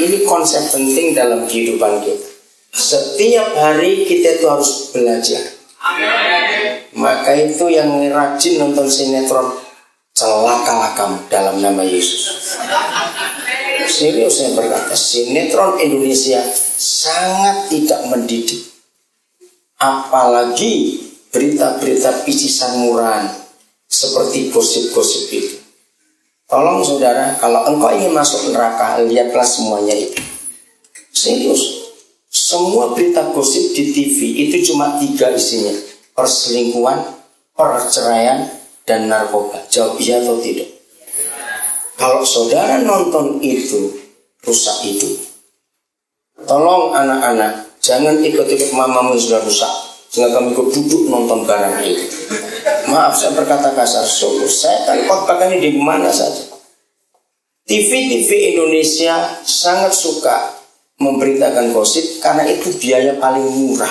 ini konsep penting dalam kehidupan kita. Setiap hari kita itu harus belajar. Maka itu yang rajin nonton sinetron, celakalah kamu dalam nama Yesus. Serius saya berkata, sinetron Indonesia sangat tidak mendidik. Apalagi berita-berita picisan murahan seperti gosip-gosip itu. Tolong saudara, kalau engkau ingin masuk neraka, lihatlah semuanya itu. Serius, semua berita gosip di TV itu cuma 3 isinya: perselingkuhan, perceraian, dan narkoba. Jawab iya atau tidak? Kalau saudara nonton itu, rusak hidup. Tolong anak-anak, jangan ikut-ikut mamamu yang sudah rusak, sehingga kamu ikut duduk nonton barang itu. Maaf saya berkata kasar, sungguh saya kan khotbah ini di mana saja. TV Indonesia sangat suka memberitakan gosip karena itu biaya paling murah.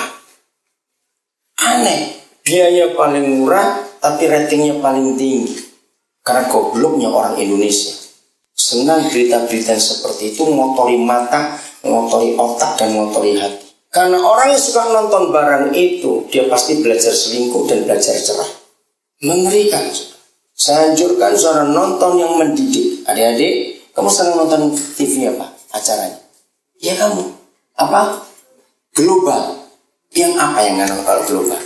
Aneh, biaya paling murah tapi ratingnya paling tinggi. Karena gobloknya orang Indonesia senang berita-berita seperti itu, ngotori mata, ngotori otak, dan ngotori hati. Karena orang yang suka nonton barang itu, dia pasti belajar selingkuh dan belajar cerah. Mengerikan. Saya anjurkan saudara nonton yang mendidik. Adik-adik, kamu senang nonton TV apa? Acaranya? Ya kamu. Apa? Global. Yang apa yang nggak kalau global?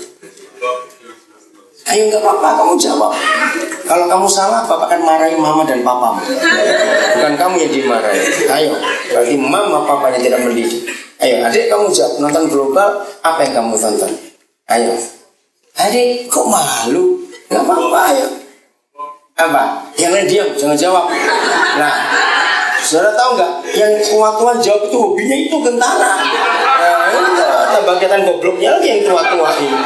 Ayo nggak apa-apa, kamu jawab. Kalau kamu salah, bapak akan marahi mama dan papamu. Bukan kamu yang dimarahi. Ayo, berarti mama papanya tidak mendidik. Ayo, adik kamu jawab, nonton global, apa yang kamu tonton? Ayo. Adik, kok malu? Gak apa-apa, ayo. Apa? Yang lain diam, jangan jawab. Nah, saudara tahu nggak? Yang tua-tua jawab itu hobinya itu gentara. Nah, ini bagian gobloknya lagi yang tua-tua ini.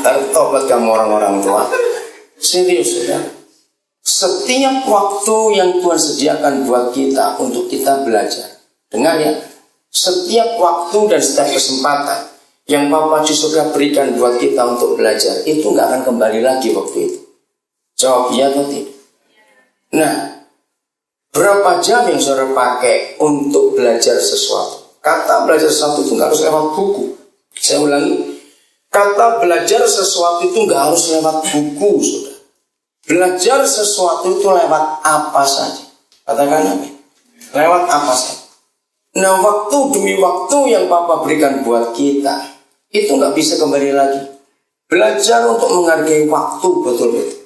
Tertobat kamu orang-orang tua. Serius, saudara. Setiap waktu yang Tuhan sediakan buat kita untuk kita belajar. Dengar ya. Setiap waktu dan setiap kesempatan yang Bapa di surga berikan buat kita untuk belajar, itu nggak akan kembali lagi waktu itu. Jawab iya atau tidak? Nah, berapa jam yang saudara pakai untuk belajar sesuatu? Kata belajar sesuatu itu nggak harus lewat buku. Saya ulangi, kata belajar sesuatu itu nggak harus lewat buku, saudara. Belajar sesuatu itu lewat apa saja? Katakan apa? Lewat apa saja? Nah, waktu demi waktu yang Papa berikan buat kita, itu nggak bisa kembali lagi. Belajar untuk menghargai waktu betul-betul.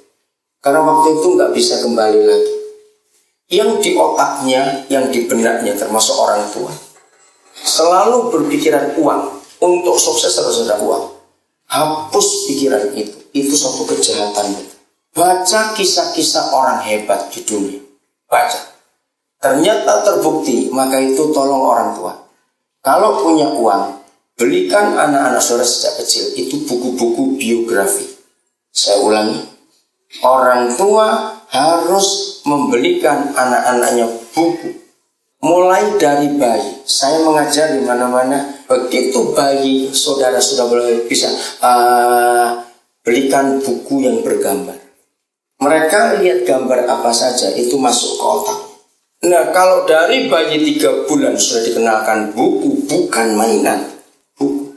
Karena waktu itu nggak bisa kembali lagi. Yang di otaknya, yang di benaknya, termasuk orang tua, selalu berpikiran uang. Untuk sukses harus ada uang. Hapus pikiran itu. Itu suatu kejahatan. Baca kisah-kisah orang hebat di dunia. Baca. Ternyata terbukti, maka itu tolong orang tua. Kalau punya uang, belikan anak-anak saudara sejak kecil itu buku-buku biografi. Saya ulangi, orang tua harus membelikan anak-anaknya buku. Mulai dari bayi, saya mengajar di mana-mana. Begitu bayi saudara sudah boleh bisa belikan buku yang bergambar. Mereka lihat gambar apa saja itu masuk ke otak. Nah, kalau dari bayi 3 bulan sudah dikenalkan buku, bukan mainan, buku,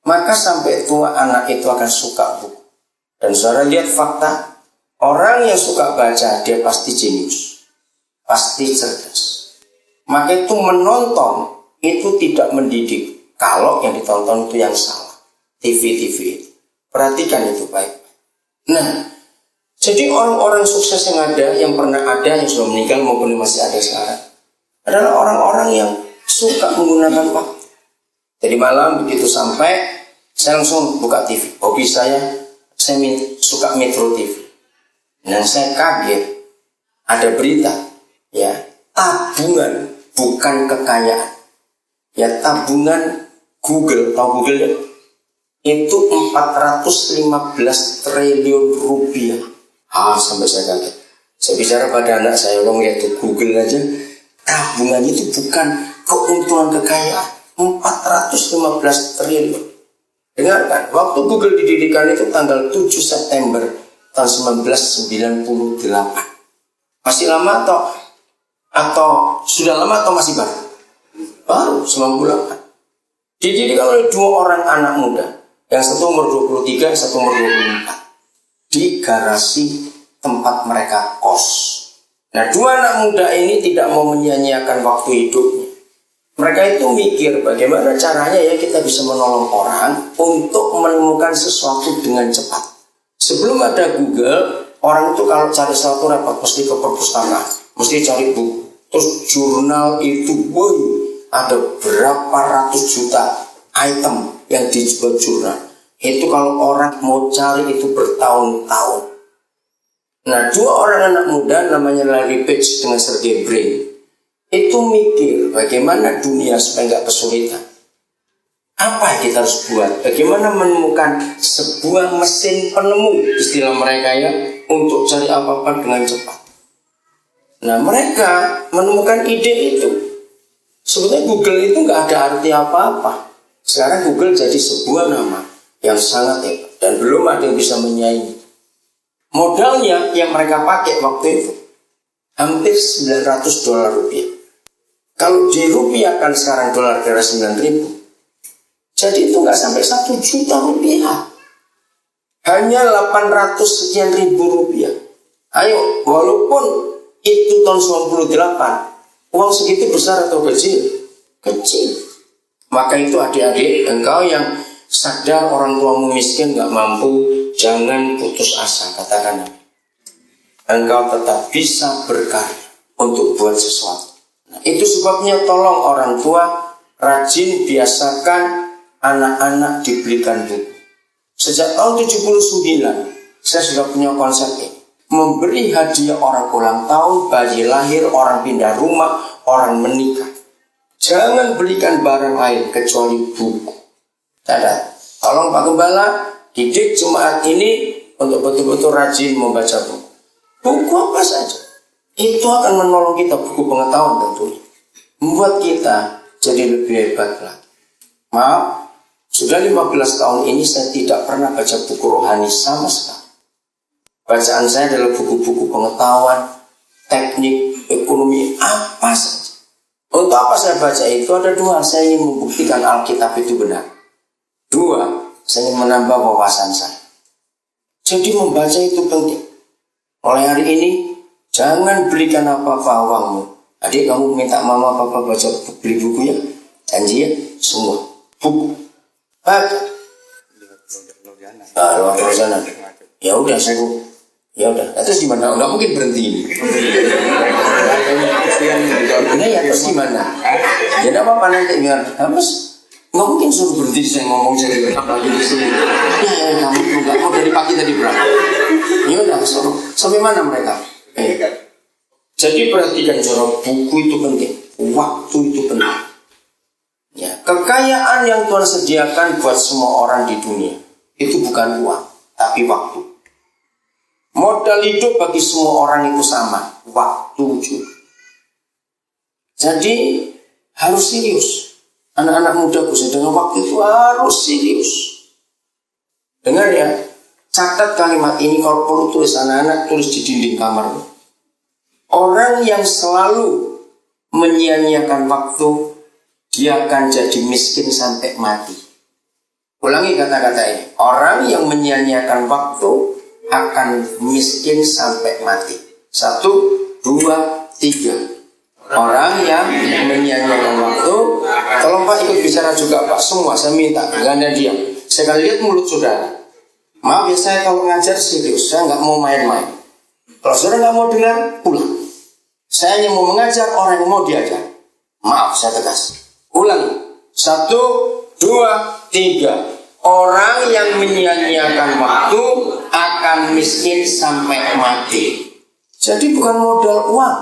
maka sampai tua anak itu akan suka buku. Dan saudara lihat fakta, orang yang suka baca dia pasti jenius, pasti cerdas. Maka itu menonton itu tidak mendidik. Kalau yang ditonton itu yang salah, TV itu. Perhatikan itu baik. Nah, jadi orang-orang sukses yang ada, yang pernah ada, yang sudah meninggal maupun yang masih ada sekarang, adalah orang-orang yang suka menggunakan waktu. Jadi malam begitu sampai, saya langsung buka TV. Hobi saya suka Metro TV. Dan saya kaget, ada berita, ya, tabungan, bukan kekayaan. Ya, tabungan Google, tahu Google ya? Itu 415 triliun rupiah. Sampai saya kaget. Saya bicara pada anak saya, lo lihat tuh Google aja, tabungannya itu bukan keuntungan kekayaan, 415 triliun. Dengarkan, waktu Google didirikan itu tanggal 7 September tahun 1998. Masih lama atau sudah lama atau masih baru? baru 98. Didirikan oleh 2 orang anak muda, yang satu umur 23, yang satu umur 24, di garasi tempat mereka kos. Nah, 2 anak muda ini tidak mau menyia-nyiakan waktu hidupnya. Mereka itu mikir bagaimana caranya ya kita bisa menolong orang untuk menemukan sesuatu dengan cepat. Sebelum ada Google, orang itu kalau cari sesuatu repot, mesti ke perpustakaan, mesti cari buku. Terus jurnal itu, boy, ada berapa ratus juta item yang dijual jurnal. Itu kalau orang mau cari itu bertahun-tahun. Nah, 2 orang anak muda namanya Larry Page dengan Sergey Brin itu mikir bagaimana dunia supaya nggak kesulitan. Apa yang kita harus buat? Bagaimana menemukan sebuah mesin penemu, istilah mereka ya, untuk cari apa-apa dengan cepat. Nah, mereka menemukan ide itu. Sebetulnya Google itu nggak ada arti apa-apa. Sekarang Google jadi sebuah nama yang sangat hebat dan belum ada yang bisa menyaingi. Modalnya yang mereka pakai waktu itu hampir $900. Kalau dirupiahkan sekarang dolar kira 9.000, jadi itu nggak sampai 1 juta rupiah. Hanya 800 sekian ribu rupiah. Ayo, walaupun itu tahun 98, uang segitu besar atau kecil? Kecil. Maka itu adik-adik, engkau yang sadar orang tuamu miskin gak mampu, jangan putus asa, katakan. Engkau tetap bisa berkarya untuk buat sesuatu. Nah, itu sebabnya tolong orang tua rajin biasakan anak-anak dibelikan buku. Sejak tahun 79 saya sudah punya konsep ini. Memberi hadiah orang ulang tahun, bayi lahir, orang pindah rumah, orang menikah. Jangan belikan barang lain kecuali buku. Catat, tolong Pak Gembala didik jemaat ini untuk betul-betul rajin membaca buku. Buku apa saja, itu akan menolong kita, buku pengetahuan tentunya. Membuat kita jadi lebih hebat lagi. Maaf, sudah 15 tahun ini saya tidak pernah baca buku rohani sama sekali. Bacaan saya adalah buku-buku pengetahuan, teknik, ekonomi, apa saja. Untuk apa saya baca itu? Ada 2. Saya ingin membuktikan Alkitab itu benar. 2, saya ingin menambah wawasan saya. Jadi membaca itu penting. Mulai hari ini, jangan belikan apa-apa uangmu. Adik, kamu minta mama papa baca beli buku ya? Janji ya? Semua buku. Baca. Lewat Rozana. Ya udah, saya ya udah. Terus gimana? Nggak mungkin berhenti ini. Nah ya terus gimana? Ya nggak apa-apa nanti biar habis. Nggak mungkin suruh berhenti saya ngomong jadi apalagi di sini. Ya kamu nggak mau dari pagi tadi berapa? Ya udah suruh. Sampai mana mereka? Jadi perhatikan saudara, buku itu penting, waktu itu penting. Ya, kekayaan yang Tuhan sediakan buat semua orang di dunia itu bukan uang, tapi waktu. Modal hidup bagi semua orang itu sama, waktu juga. Jadi harus serius. Anak-anak muda khususnya dengan waktu itu harus serius. Dengar ya, catat kalimat ini kalau perlu tulis anak-anak, tulis di dinding kamarmu. Orang yang selalu menyia-nyiakan waktu, dia akan jadi miskin sampai mati. Ulangi kata-kata ini. Orang yang menyia-nyiakan waktu akan miskin sampai mati. 1, 2, 3. Orang yang menyia-nyiakan waktu. Tolong Pak ikut bicara juga Pak. Semua saya minta, gak ada diam. Saya akan lihat mulut saudara. Maaf ya, saya kalau ngajar serius, saya gak mau main-main. Kalau saudara gak mau dengar, pulang. Saya hanya mau mengajar orang yang mau diajar. Maaf, saya tegas. Ulangi. 1, 2, 3. Orang yang menyia-nyiakan waktu akan miskin sampai mati. Jadi bukan modal uang.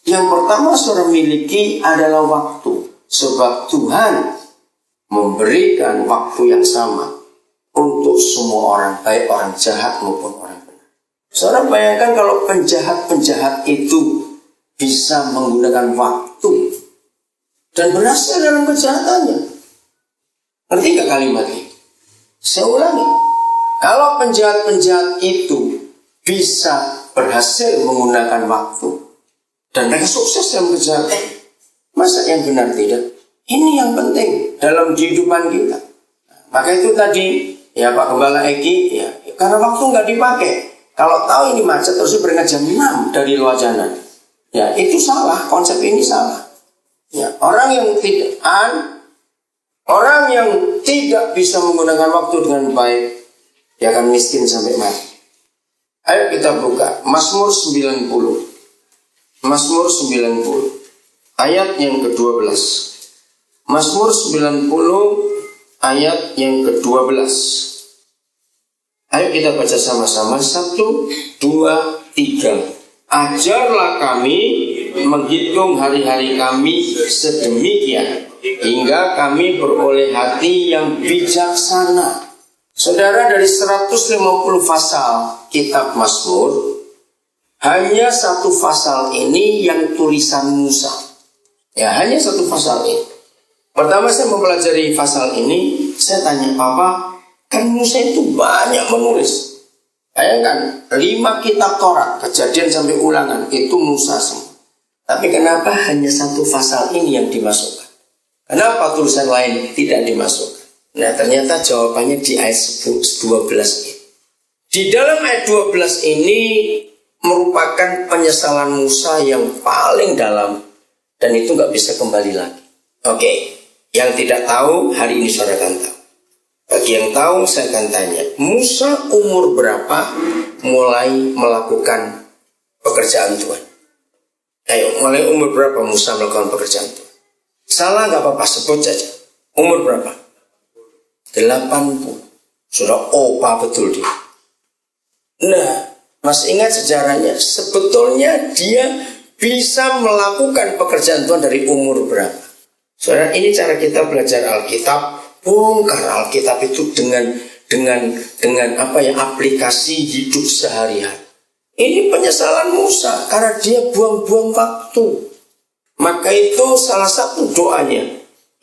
Yang pertama saudara miliki adalah waktu. Sebab Tuhan memberikan waktu yang sama untuk semua orang, baik orang jahat maupun orang benar. Saudara bayangkan kalau penjahat-penjahat itu bisa menggunakan waktu dan berhasil dalam kejahatannya. Ngerti gak kalimat ini? Saya ulangi. Kalau penjahat-penjahat itu bisa berhasil menggunakan waktu dan mereka sukses dalam kejahatan, masa yang benar tidak? Ini yang penting dalam kehidupan kita. Maka itu tadi, ya Pak Gembala Eki, ya, karena waktu nggak dipakai. Kalau tahu ini macet, terus berangkat jam 6 dari Luajanan. Ya, itu salah, konsep ini salah. Ya, orang yang tidak bisa menggunakan waktu dengan baik, dia akan miskin sampai mati. Ayo kita buka Mazmur 90. Mazmur 90 ayat yang ke-12. Mazmur 90 ayat yang ke-12. Ayo kita baca sama-sama. 1, 2, 3. Ajarlah kami menghitung hari-hari kami sedemikian, hingga kami beroleh hati yang bijaksana. Saudara, dari 150 pasal kitab Mazmur, hanya 1 pasal ini yang tulisan Musa. Ya, hanya 1 pasal ini. Pertama saya mempelajari pasal ini, saya tanya, Papa, kan Musa itu banyak menulis. Bayangkan, 5 kitab Taurat, Kejadian sampai Ulangan, itu Musa semua. Tapi kenapa hanya 1 pasal ini yang dimasukkan? Kenapa tulisan lain tidak dimasukkan? Nah, ternyata jawabannya di ayat 12 ini. Di dalam ayat 12 ini merupakan penyesalan Musa yang paling dalam, dan itu nggak bisa kembali lagi. Oke, yang tidak tahu hari ini saudara akan tahu. Bagi yang tahu saya akan tanya, Musa umur berapa mulai melakukan pekerjaan Tuhan? Ayo, mulai umur berapa Musa melakukan pekerjaan Tuhan? Salah nggak apa-apa, sebut saja. Umur berapa? 80. Sudah opa betul dia. Nah, masih ingat sejarahnya? Sebetulnya dia bisa melakukan pekerjaan Tuhan dari umur berapa? Saudara, ini cara kita belajar Alkitab. Bongkar Alkitab itu dengan aplikasi hidup sehari-hari. Ini penyesalan Musa karena dia buang-buang waktu. Maka itu salah satu doanya.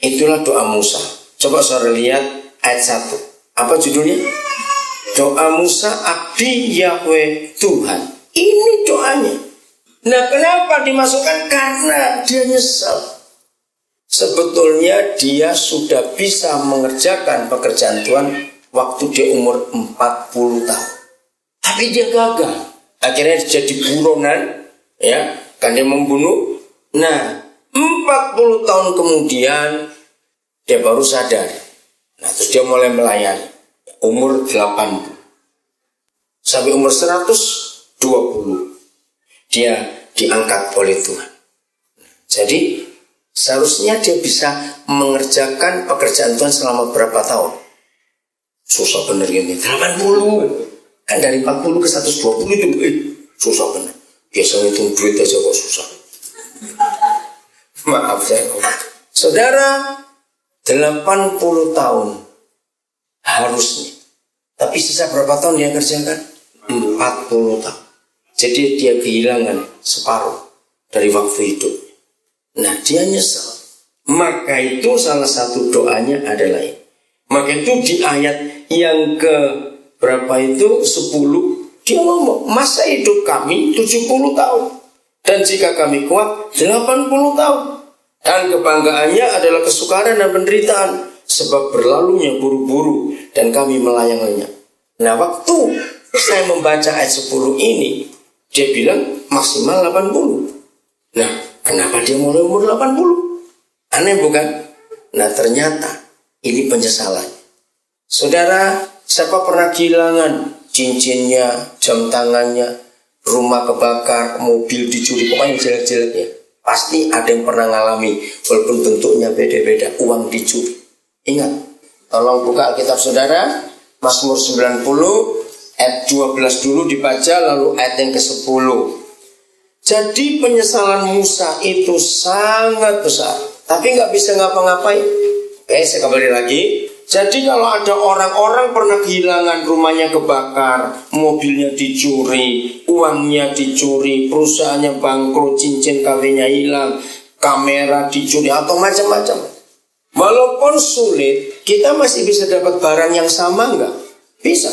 Itulah doa Musa. Coba saudara lihat ayat 1. Apa judulnya? Doa Musa Abdi Yahweh Tuhan. Ini doanya. Nah, kenapa dimasukkan? Karena dia nyesal. Sebetulnya dia sudah bisa mengerjakan pekerjaan Tuhan waktu dia umur 40 tahun. Tapi dia gagal. Akhirnya jadi buronan, ya, kan dia membunuh. Nah, 40 tahun kemudian dia baru sadar. Nah, terus dia mulai melayani. Umur 80. Sampai umur 120 dia diangkat oleh Tuhan. Jadi seharusnya dia bisa mengerjakan pekerjaan Tuhan selama berapa tahun? Susah bener ini, 80. Kan dari 40 ke 120 itu susah bener. Biasanya itu duit aja kok susah. Maaf saya. Saudara, 80 tahun harusnya. Tapi sisa berapa tahun dia kerjakan? 40 tahun. Jadi dia kehilangan separuh dari waktu hidup. Nah, dia nyesal. Maka itu salah satu doanya adalah ini. Maka itu di ayat yang ke berapa itu? 10. Dia ngomong, masa hidup kami 70 tahun. Dan jika kami kuat 80 tahun. Dan kebanggaannya adalah kesukaran dan penderitaan. Sebab berlalunya buru-buru dan kami melayang-layang. Nah, waktu saya membaca ayat 10 ini, dia bilang maksimal 80. Nah, kenapa dia mulai umur 80? Aneh bukan? Nah, ternyata ini penyesalan. Saudara, siapa pernah kehilangan cincinnya, jam tangannya, rumah kebakar, mobil dicuri, pokoknya jelek-jelek ya? Pasti ada yang pernah ngalami, walaupun bentuknya beda-beda, uang dicuri. Ingat, tolong buka Alkitab saudara, Mazmur 90, ayat 12 dulu dibaca, lalu ayat yang ke-10. Jadi penyesalan Musa itu sangat besar, tapi nggak bisa ngapa-ngapain. Oke, saya kembali lagi. Jadi kalau ada orang-orang pernah kehilangan, rumahnya kebakar, mobilnya dicuri, uangnya dicuri, perusahaannya bangkrut, cincin kawinnya hilang, kamera dicuri, atau macam-macam. Walaupun sulit, kita masih bisa dapat barang yang sama nggak? Bisa.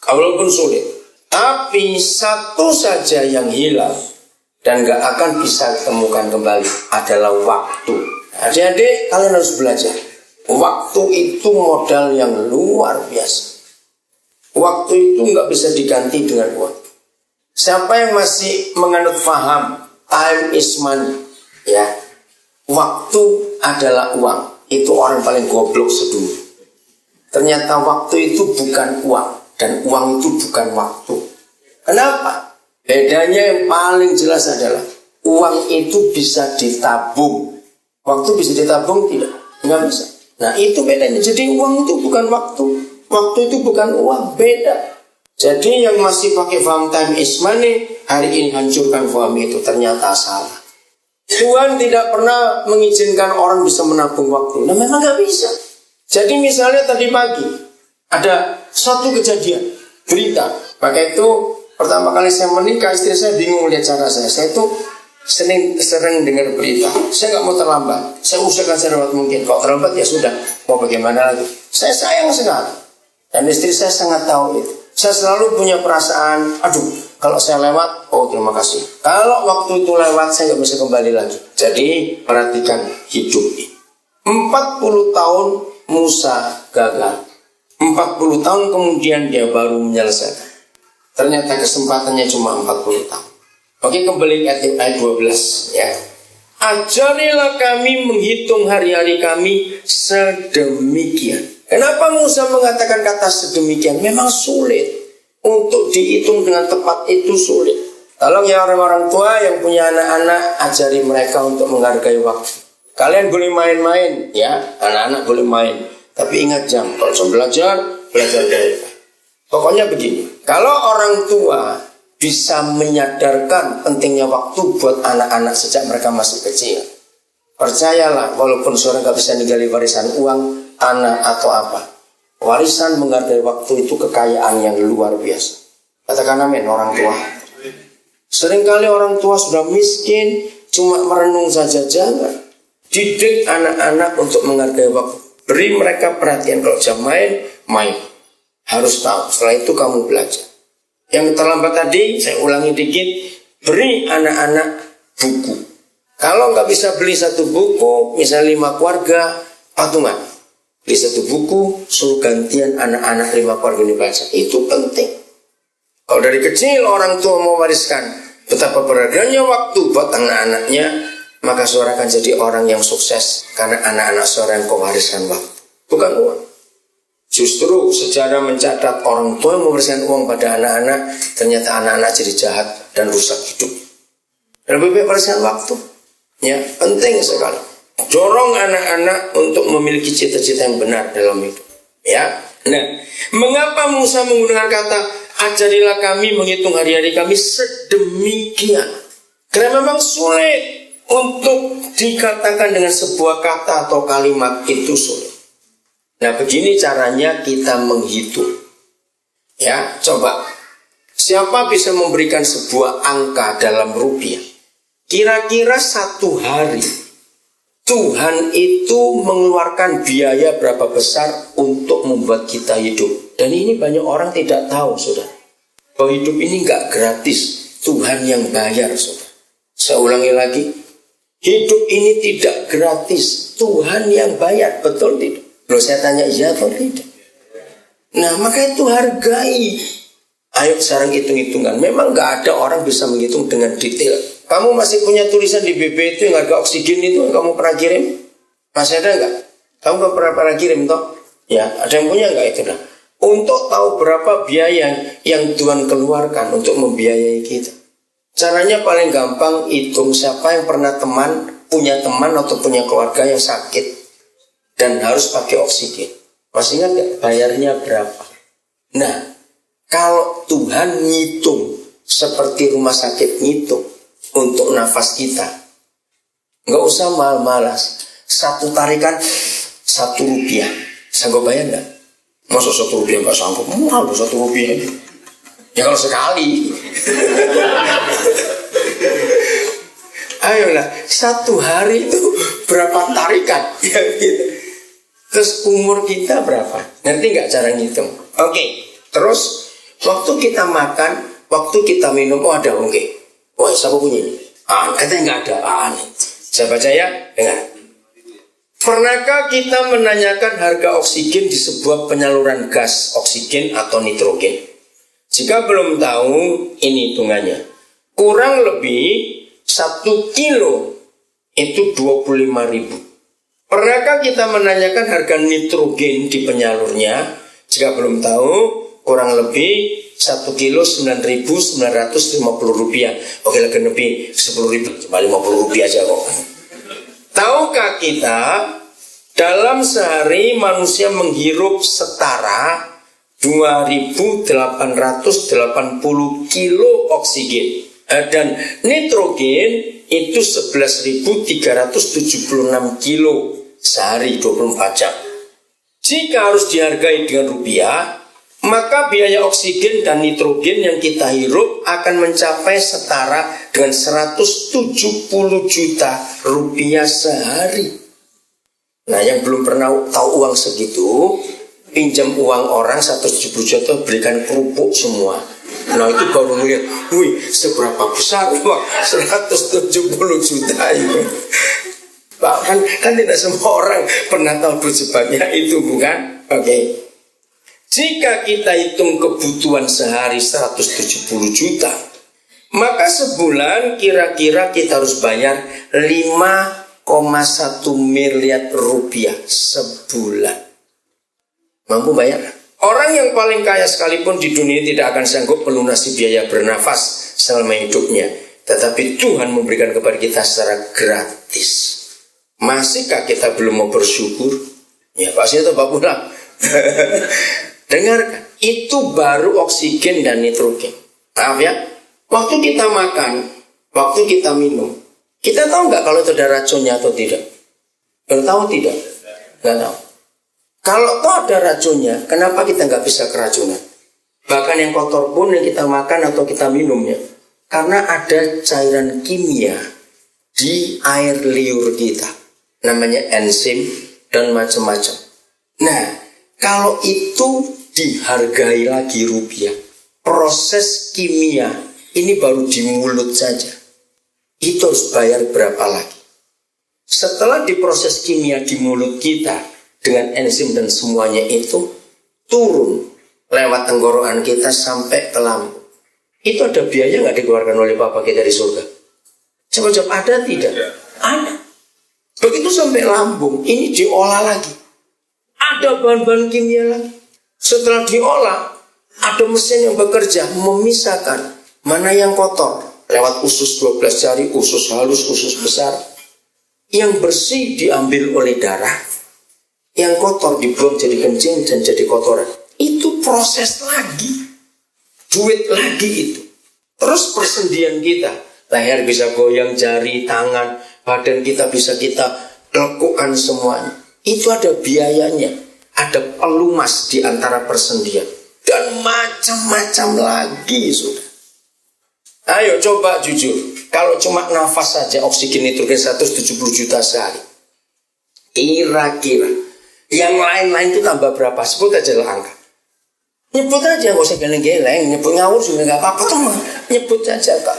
Walaupun sulit. Tapi satu saja yang hilang dan nggak akan bisa ditemukan kembali adalah waktu. Adik-adik, kalian harus belajar. Waktu itu modal yang luar biasa. Waktu itu nggak bisa diganti dengan uang. Siapa yang masih menganut faham time is money, ya, waktu adalah uang, itu orang paling goblok sedunia. Ternyata waktu itu bukan uang, dan uang itu bukan waktu. Kenapa? Bedanya yang paling jelas adalah uang itu bisa ditabung. Waktu bisa ditabung tidak? Nggak bisa. Nah itu bedanya. Jadi uang itu bukan waktu. Waktu itu bukan uang. Beda. Jadi yang masih pakai faham time is money, hari ini hancurkan faham itu. Ternyata salah. Tuhan tidak pernah mengizinkan orang bisa menabung waktu. Nah memang nggak bisa. Jadi misalnya tadi pagi ada satu kejadian, berita. Maka itu pertama kali saya menikah, istri saya bingung lihat cara saya. Saya itu sering dengar berita. Saya nggak mau terlambat. Saya usahakan sedapat mungkin. Kalau terlambat ya sudah. Mau bagaimana lagi? Saya sayang sekali. Dan istri saya sangat tahu itu. Saya selalu punya perasaan, aduh, kalau saya lewat, oh terima kasih. Kalau waktu itu lewat, saya nggak bisa kembali lagi. Jadi perhatikan hidup ini. 40 tahun Musa gagal. 40 tahun kemudian dia baru menyelesaikan. Ternyata kesempatannya cuma 40 tahun. Oke, kembali ke ayat 12 ya. Ajarilah kami menghitung hari-hari kami sedemikian. Kenapa Musa mengatakan kata sedemikian? Memang sulit. Untuk dihitung dengan tepat itu sulit. Tolong ya orang-orang tua yang punya anak-anak, ajari mereka untuk menghargai waktu. Kalian boleh main-main ya, anak-anak boleh main. Tapi ingat jam, kalau jam belajar baik. Pokoknya begini, kalau orang tua bisa menyadarkan pentingnya waktu buat anak-anak sejak mereka masih kecil, percayalah, walaupun seorang gak bisa ninggalin warisan uang, anak atau apa, warisan menghargai waktu itu kekayaan yang luar biasa. Katakan amin orang tua. Seringkali orang tua sudah miskin, cuma merenung saja. Jangan. Didik anak-anak untuk menghargai waktu. Beri mereka perhatian. Kalau jam main, main. Harus tahu. Setelah itu kamu belajar. Yang terlambat tadi, saya ulangi dikit. Beri anak-anak buku. Kalau nggak bisa beli satu buku, misalnya 5 keluarga, patungan. Beli satu buku, suruh gantian anak-anak 5 keluarga ini baca. Itu penting. Kalau dari kecil orang tua mewariskan betapa berharganya waktu buat anak-anaknya, maka saudara akan jadi orang yang sukses. Karena anak-anak saudara yang kau wariskan waktu, bukan uang. Justru sejarah mencatat orang tua yang mewariskan uang pada anak-anak, ternyata anak-anak jadi jahat dan rusak hidup. Dan lebih baik wariskan waktu. Ya, penting sekali. Dorong anak-anak untuk memiliki cita-cita yang benar dalam hidup. Ya. Nah, mengapa Musa menggunakan kata ajarilah kami menghitung hari-hari kami sedemikian? Karena memang sulit untuk dikatakan dengan sebuah kata atau kalimat itu sulit. Nah, begini caranya kita menghitung. Ya, coba. Siapa bisa memberikan sebuah angka dalam rupiah? Kira-kira 1 hari Tuhan itu mengeluarkan biaya berapa besar untuk membuat kita hidup. Dan ini banyak orang tidak tahu, saudara. Bahwa hidup ini nggak gratis. Tuhan yang bayar, saudara. Saya ulangi lagi. Hidup ini tidak gratis. Tuhan yang bayar, betul tidak? Kalau saya tanya iya atau tidak? Nah, maka itu hargai. Ayo sekarang hitung-hitungan. Memang nggak ada orang bisa menghitung dengan detail. Kamu masih punya tulisan di BB itu yang harga oksigen itu yang kamu pernah kirim? Masih ada nggak? Kamu nggak pernah kirim toh? Ya, ada yang punya nggak itu dah? Untuk tahu berapa biaya yang Tuhan keluarkan untuk membiayai kita. Caranya paling gampang, hitung siapa yang pernah punya teman atau punya keluarga yang sakit dan harus pakai oksigen. Masih ingat nggak bayarnya berapa? Nah, kalau Tuhan ngitung seperti rumah sakit ngitung untuk nafas kita, nggak usah malas. Satu tarikan 1 rupiah, sanggup bayar nggak? Masa 1 rupiah nggak sanggup? Mahal 1 rupiah itu. Ya kalau sekali. Ayolah, 1 hari itu berapa tarikan? Ya gitu. Terus umur kita berapa? Ngerti nggak cara ngitung? Oke. Terus waktu kita makan, waktu kita minum, oh ada oke. Oh, siapa punya ini? Katanya nggak ada. Saya baca ya, dengar. Pernahkah kita menanyakan harga oksigen di sebuah penyaluran gas oksigen atau nitrogen? Jika belum tahu, ini hitungannya. Kurang lebih 1 kilo itu 25.000. Pernahkah kita menanyakan harga nitrogen di penyalurnya? Jika belum tahu, kurang lebih 1 kilo 9.950 rupiah. Oke, lagi lebih 10.000, cuma 50 rupiah aja kok. Tahukah kita dalam sehari manusia menghirup setara 2.880 kilo oksigen, dan nitrogen itu 11.376 kilo sehari 24 jam. Jika harus dihargai dengan rupiah, maka biaya oksigen dan nitrogen yang kita hirup akan mencapai setara dengan 170 juta rupiah sehari. Nah, yang belum pernah tahu uang segitu, pinjam uang orang 170 juta, berikan kerupuk semua. Nah, itu baru melihat, wih, seberapa besar uang 170 juta itu. Bahkan kan tidak semua orang pernah tahu duit sebanyak itu, bukan? Oke. Jika kita hitung kebutuhan sehari 170 juta, maka sebulan kira-kira kita harus bayar 5,1 miliar rupiah sebulan. Mampu bayar? Orang yang paling kaya sekalipun di dunia tidak akan sanggup melunasi biaya bernafas selama hidupnya. Tetapi Tuhan memberikan kepada kita secara gratis. Masihkah kita belum mau bersyukur? Ya pasti itu Pak Pulang. Dengarkan, itu baru oksigen dan nitrogen. Maaf ya, waktu kita makan, waktu kita minum, kita tahu nggak kalau itu ada racunnya atau tidak? Tahu tidak? Nggak tahu. Kalau tahu ada racunnya, kenapa kita nggak bisa keracunan? Bahkan yang kotor pun yang kita makan atau kita minumnya, karena ada cairan kimia di air liur kita, namanya enzim dan macam-macam. Nah, kalau itu dihargai lagi rupiah, proses kimia ini baru di mulut saja, itu harus bayar berapa lagi? Setelah diproses kimia di mulut kita dengan enzim dan semuanya itu turun lewat tenggorokan kita sampai ke lambung, itu ada biaya nggak dikeluarkan oleh Bapak kita di surga? Coba-coba ada tidak? Ada. Begitu sampai lambung, ini diolah lagi. Ada bahan-bahan kimia lagi. Setelah diolah, ada mesin yang bekerja memisahkan mana yang kotor lewat usus 12 jari, usus halus, usus besar. Yang bersih diambil oleh darah, yang kotor dibuang jadi kencing dan jadi kotoran. Itu proses lagi, duit lagi itu. Terus persendian kita, leher bisa goyang, jari, tangan, badan kita bisa kita lekukan semuanya. Itu ada biayanya, ada pelumas di antara persendian, dan macam-macam lagi sudah. Ayo coba jujur, kalau cuma nafas saja oksigen nitrogen 170 juta sehari, kira-kira yang lain-lain itu tambah berapa? Sebut aja lah angka. Nyebut aja, gak usah geleng-geleng, nyebut ngawur juga gak apa-apa tuh, nyebut aja Kak.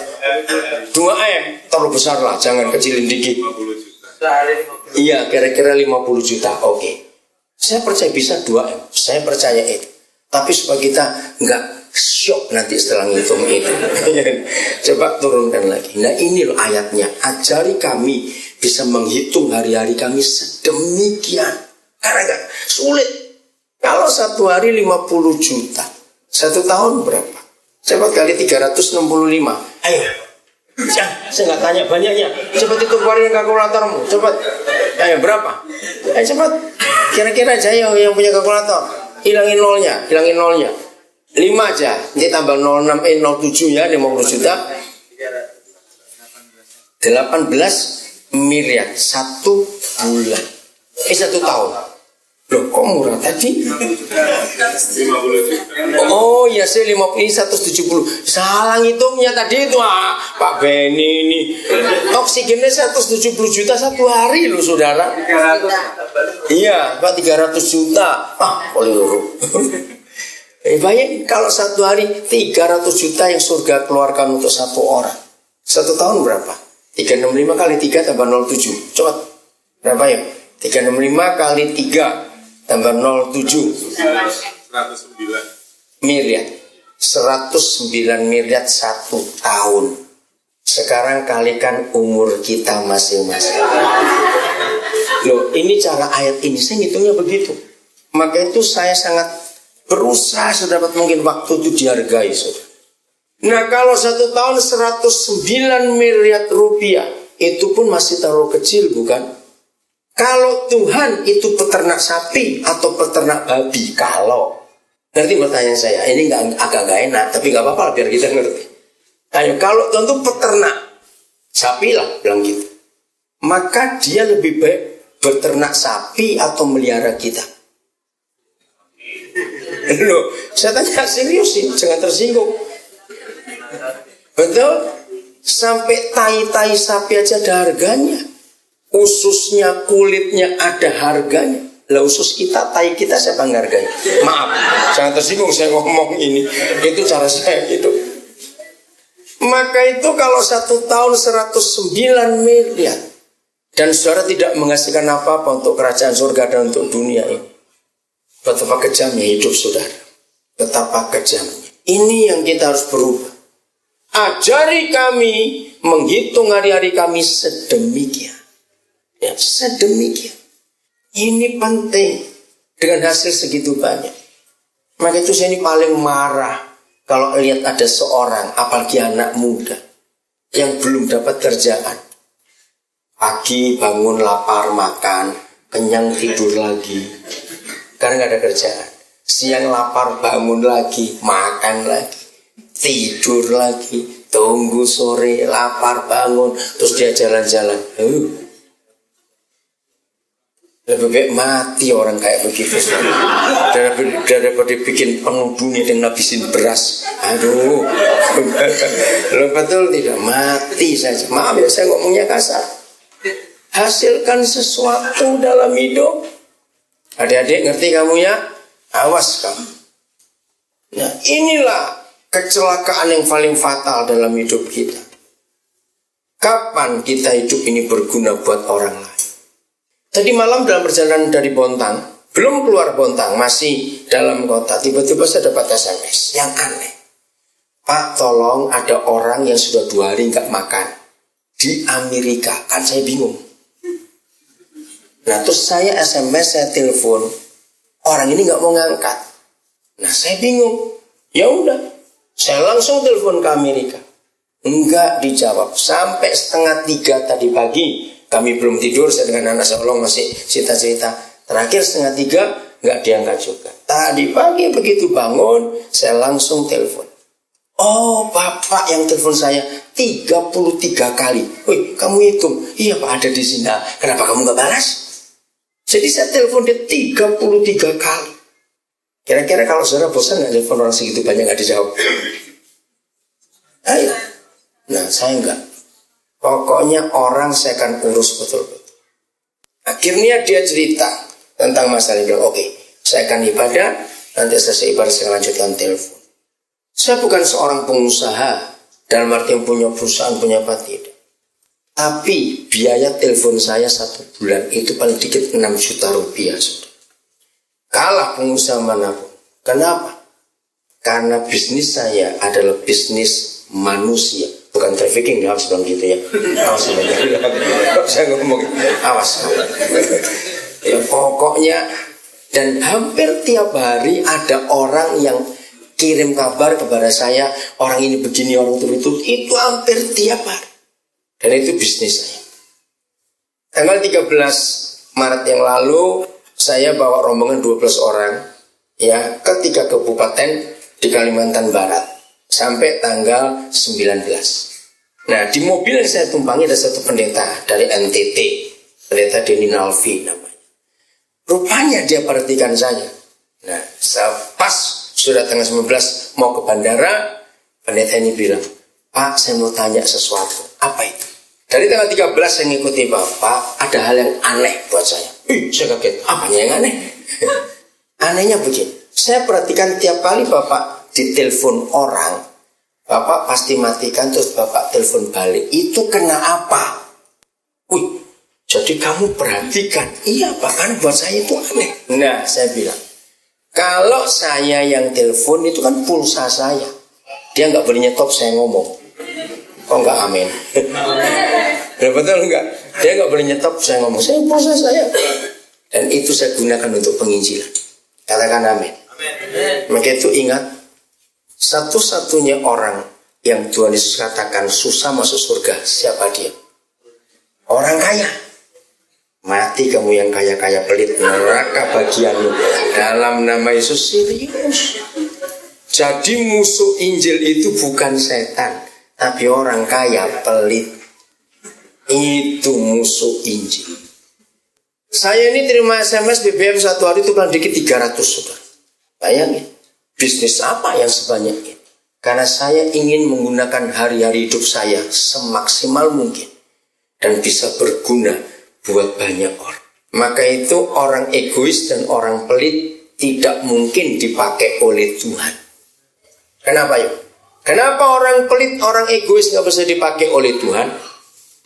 2M, terlalu besar lah, jangan kecilin dikit. Iya, kira-kira 50 juta, oke. Saya percaya bisa 2M, saya percaya itu. Tapi supaya kita nggak syok nanti setelah ngitung itu. Coba turunkan lagi. Nah ini loh ayatnya, ajari kami bisa menghitung hari-hari kami sedemikian. Karena nggak sulit. Kalau satu hari 50 juta, satu tahun berapa? Coba kali 365. Ayo. Saya nggak tanya banyaknya. Cepat itu keluarin kalkulatormu. Cepat. Ayo berapa? Ayo cepat. Kira-kira aja yang punya kalkulator. Hilangin nolnya. 5 aja. Nanti tambah 07 ya, 50 juta. 18 miliar satu bulan. 1 tahun. Loh kok murah tadi? 50 juta. Oh iya, saya 50, ini 170. Salah ngitungnya tadi itu Pak Beni ini. Oksigennya 170 juta satu hari loh saudara. 300. Iya Pak, 300 juta. Keliru. Bayangin kalau satu hari 300 juta yang surga keluarkan untuk satu orang. 1 tahun berapa? 365 kali 3 tambah 07. Coba berapa ya? 365 kali 3 tambah 07 109 miliar. 109 miliar 1 tahun. Sekarang kalikan umur kita masing-masing. Loh, ini cara ayat ini, saya ngitungnya begitu. Maka itu saya sangat berusaha sedapat mungkin waktu itu dihargai, saudara. Nah, kalau 1 tahun 109 miliar rupiah, itu pun masih terlalu kecil, bukan? Kalau Tuhan itu peternak sapi atau peternak babi, kalau nanti pertanyaan saya, ini agak gak enak, tapi gak apa-apa biar kita ngerti. Ayo, kalau Tuhan itu peternak sapi lah, bilang gitu, maka dia lebih baik beternak sapi atau melihara kita. Loh, saya tanya serius sih, jangan tersinggung. Betul? Sampai tai-tai sapi aja ada harganya. Ususnya, kulitnya ada harganya. Lah usus kita, tai kita siapa yang harganya? Maaf, jangan tersinggung saya ngomong ini. Itu cara saya gitu. Maka itu kalau 1 tahun 109 miliar dan saudara tidak menghasilkan apa-apa untuk kerajaan surga dan untuk dunia ini, betapa kejamnya hidup saudara. Betapa kejamnya. Ini yang kita harus berubah. Ajari kami menghitung hari-hari kami sedemikian. Ya, sedemikian. Ini penting. Dengan hasil segitu banyak. Maka itu saya ini paling marah kalau lihat ada seorang, apalagi anak muda, yang belum dapat kerjaan. Pagi bangun lapar makan, kenyang tidur lagi. Karena nggak ada kerjaan. Siang lapar bangun lagi, makan lagi, tidur lagi, tunggu sore lapar bangun, terus dia jalan-jalan. Lebih baik mati orang kayak begitu. Daripada bikin penuh dunia dengan ngabisin beras. Aduh, lo betul tidak, mati saja. Maaf ya saya ngomongnya kasar. Hasilkan sesuatu dalam hidup. Adik-adik ngerti kamu ya? Awas kamu. Nah, inilah kecelakaan yang paling fatal dalam hidup kita. Kapan kita hidup ini berguna buat orang lain? Tadi malam dalam perjalanan dari Bontang, belum keluar Bontang, masih dalam kota, tiba-tiba saya dapat SMS yang aneh. Pak, tolong, ada orang yang sudah 2 hari nggak makan di Amerika. Kan saya bingung. Nah, terus saya SMS, saya telepon, orang ini nggak mau ngangkat. Nah, saya bingung. Ya udah, saya langsung telepon ke Amerika. Enggak dijawab. Sampai 2:30 tadi pagi, kami belum tidur, saya dengan anak saya masih cerita-cerita. Terakhir 2:30 nggak diangkat juga. Tadi pagi begitu bangun, saya langsung telepon. Oh, bapak yang telepon saya 33 kali. Wih, kamu hitung. Iya pak, ada di sini. Nah, kenapa kamu nggak balas? Jadi saya telepon dia 33 kali. Kira-kira kalau saudara bosan nggak telepon orang segitu banyak nggak dijawab? Ayo. Nah, saya enggak. Pokoknya orang saya akan urus betul-betul. Akhirnya dia cerita tentang masalah itu. Oke, saya akan ibadah. Nanti selesai ibadah saya lanjutkan telepon. Saya bukan seorang pengusaha dalam arti yang punya perusahaan, punya apa tidak. Tapi biaya telepon saya 1 bulan itu paling dikit 6 juta rupiah. Sudah. Kalah pengusaha manapun. Kenapa? Karena bisnis saya adalah bisnis manusia. Bukan trafficking, harus bilang gitu ya. Awas saya ngomong, awas. Ya pokoknya, dan hampir tiap hari ada orang yang kirim kabar kepada saya, orang ini begini, orang itu hampir tiap hari. Dan itu bisnis saya. Tanggal 13 Maret yang lalu, saya bawa rombongan 12 orang ya ke 3 kabupaten di Kalimantan Barat. Sampai tanggal 19. Nah, di mobil yang saya tumpangi ada satu pendeta dari NTT. Pendeta Denny Nalvi namanya. Rupanya dia perhatikan saya. Nah, pas sudah tanggal 19 mau ke bandara, pendeta ini bilang, Pak, saya mau tanya sesuatu. Apa itu? Dari tanggal 13 saya ngikuti Bapak, ada hal yang aneh buat saya. Saya kaget. Apanya yang aneh? Anehnya begini. Saya perhatikan tiap kali Bapak ditelepon orang, Bapak pasti matikan terus Bapak telepon balik. Itu kena apa? Jadi kamu perhatikan. Iya Pak, kan buat saya itu aneh. Nah, saya bilang, kalau saya yang telepon itu kan pulsa saya. Dia nggak boleh nyetop saya ngomong. Kok nggak amin? Betul nggak? Dia nggak boleh nyetop saya ngomong. Saya pulsa saya. Dan itu saya gunakan untuk penginjilan. Katakan amin. Maka itu ingat, satu-satunya orang yang Tuhan Yesus katakan susah masuk surga, siapa dia? Orang kaya. Mati kamu yang kaya-kaya pelit, neraka bagianmu. Dalam nama Yesus, serius. Jadi musuh Injil itu bukan setan, tapi orang kaya pelit. Itu musuh Injil. Saya ini terima SMS BBM satu hari itu paling dikit 300, saudara. Bayangin, bisnis apa yang sebanyak ini? Karena saya ingin menggunakan hari-hari hidup saya semaksimal mungkin dan bisa berguna buat banyak orang. Maka itu orang egois dan orang pelit tidak mungkin dipakai oleh Tuhan. Kenapa yuk? Kenapa orang pelit, orang egois nggak bisa dipakai oleh Tuhan?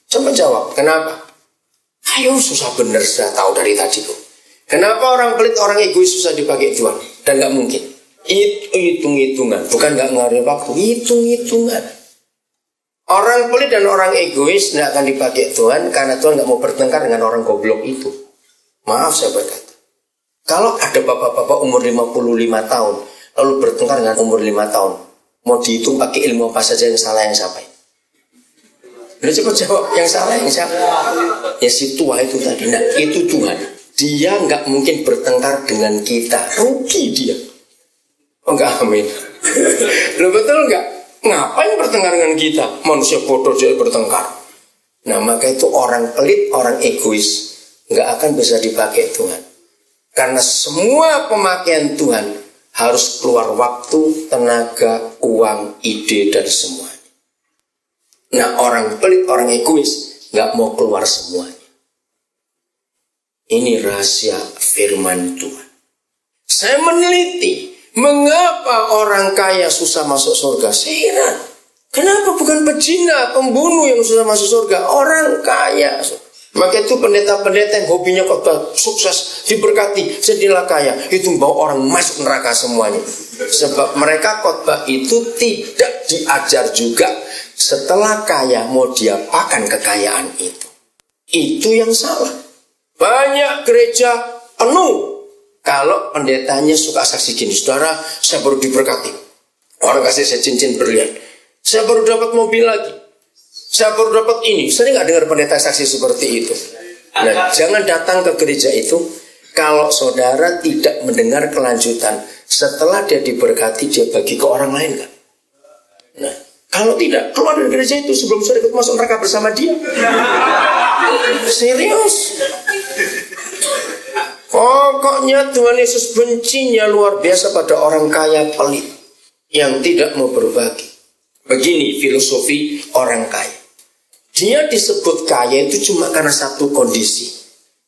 Coba jawab, kenapa? Ayo, susah bener, sudah tahu dari tadi kok. Kenapa orang pelit, orang egois susah dipakai Tuhan? Dan nggak mungkin. Itu hitung-hitungan, bukan nggak ngaruh waktu, hitung-hitungan. Orang pelit dan orang egois nggak akan dipakai Tuhan karena Tuhan nggak mau bertengkar dengan orang goblok itu. Maaf saya berkata. Kalau ada bapak-bapak umur 55 tahun lalu bertengkar dengan umur 5 tahun, mau dihitung pakai ilmu apa saja, yang salah yang siapa? Udah cepat jawab, yang salah yang siapa? Ya si tua itu tadi. Nah itu Tuhan. Dia nggak mungkin bertengkar dengan kita, rugi dia. Oh enggak, amin. Loh betul enggak? Ngapain bertengkar dengan kita? Manusia bodoh jadi bertengkar. Nah maka itu orang pelit, orang egois enggak akan bisa dipakai Tuhan. Karena semua pemakaian Tuhan harus keluar waktu, tenaga, uang, ide, dan semuanya. Nah orang pelit, orang egois enggak mau keluar semuanya. Ini rahasia firman Tuhan. Saya meneliti mengapa orang kaya susah masuk surga. Saya heran. Kenapa bukan pejina, pembunuh yang susah masuk surga? Orang kaya. Maka itu pendeta-pendeta yang hobinya khotbah sukses, diberkati, jadilah kaya. Itu membawa orang masuk neraka semuanya. Sebab mereka khotbah itu tidak diajar juga setelah kaya mau diapakan kekayaan itu. Itu yang salah. Banyak gereja penuh kalau pendetanya suka saksi gini, saudara, saya baru diberkati. Orang kasih saya cincin berlian. Saya baru dapat mobil lagi. Saya baru dapat ini. Sering nggak dengar pendeta saksi seperti itu? Nah, jangan datang ke gereja itu kalau saudara tidak mendengar kelanjutan. Setelah dia diberkati, dia bagi ke orang lain kan? Nah, kalau tidak, keluar dari gereja itu sebelum saudara ikut masuk neraka bersama dia. Serius. Pokoknya Tuhan Yesus bencinya luar biasa pada orang kaya pelit yang tidak mau berbagi. Begini filosofi orang kaya. Dia disebut kaya itu cuma karena satu kondisi.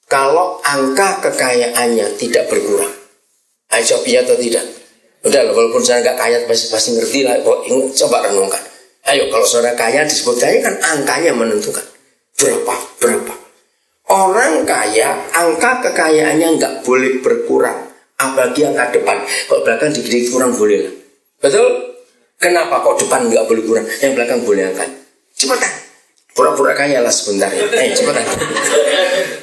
Kalau angka kekayaannya tidak berkurang. Ayo jawab iya atau tidak? Udah loh, walaupun saya nggak kaya pasti ngerti lah. Coba renungkan. Ayo kalau saudara kaya disebut kaya kan angkanya menentukan. Berapa? Orang kaya, angka kekayaannya nggak boleh berkurang. Apalagi angka depan. Kalau belakang dikit kurang boleh lah. Betul? Kenapa kok depan nggak boleh kurang? Yang belakang boleh angkat. Cepetan. Pura-pura kaya lah sebentar ya. Cepetan.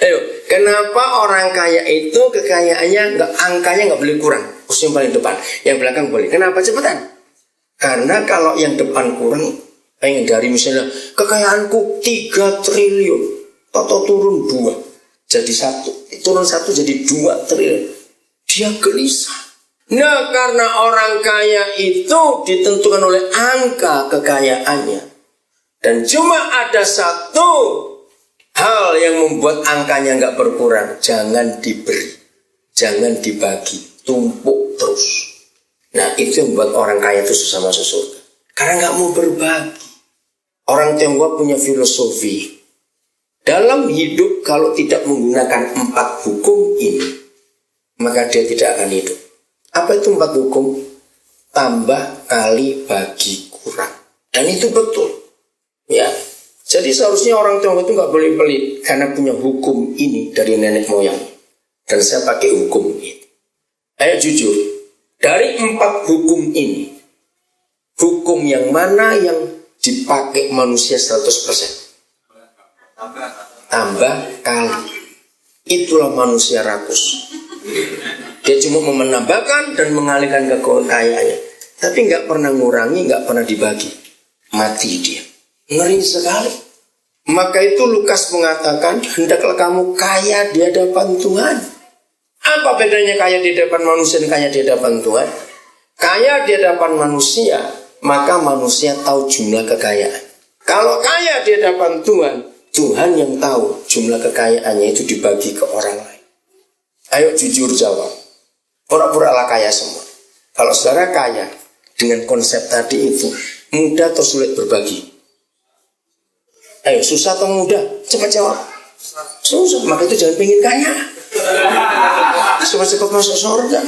Ayo, kenapa orang kaya itu kekayaannya angkanya nggak boleh kurang? Khusus yang paling depan. Yang belakang boleh. Kenapa? Cepetan. Karena kalau yang depan kurang, pengen dari misalnya kekayaanku 3 triliun, atau turun 2 jadi 1, turun 1 jadi 2 triliun, dia gelisah. Nah karena orang kaya itu ditentukan oleh angka kekayaannya, dan cuma ada satu hal yang membuat angkanya nggak berkurang, jangan diberi, jangan dibagi, tumpuk terus. Nah itu yang membuat orang kaya itu susah masuk surga, karena nggak mau berbagi. Orang Tionghoa punya filosofi, dalam hidup kalau tidak menggunakan 4 hukum ini, maka dia tidak akan hidup. Apa itu 4 hukum? Tambah, kali, bagi, kurang. Dan itu betul. Ya. Jadi seharusnya orang tua itu nggak boleh pelit karena punya hukum ini dari nenek moyang. Dan saya pakai hukum ini. Ayo jujur, dari 4 hukum ini, hukum yang mana yang dipakai manusia 100%? Tambah kali. Itulah manusia rakus. Dia cuma mau menambahkan dan mengalihkan kekayaannya, tapi nggak pernah ngurangi, nggak pernah dibagi. Mati dia. Ngeri sekali. Maka itu Lukas mengatakan, hendaklah kamu kaya di hadapan Tuhan. Apa bedanya kaya di hadapan manusia dan kaya di hadapan Tuhan? Kaya di hadapan manusia, maka manusia tahu jumlah kekayaan. Kalau kaya di hadapan Tuhan, Tuhan yang tahu jumlah kekayaannya itu dibagi ke orang lain. Ayo jujur jawab. Pura-pura kaya semua. Kalau saudara kaya dengan konsep tadi itu, mudah atau sulit berbagi? Ayo, susah atau mudah? Cepat jawab. Susah, maka itu jangan pengen kaya. Cepat-cepat masuk surga.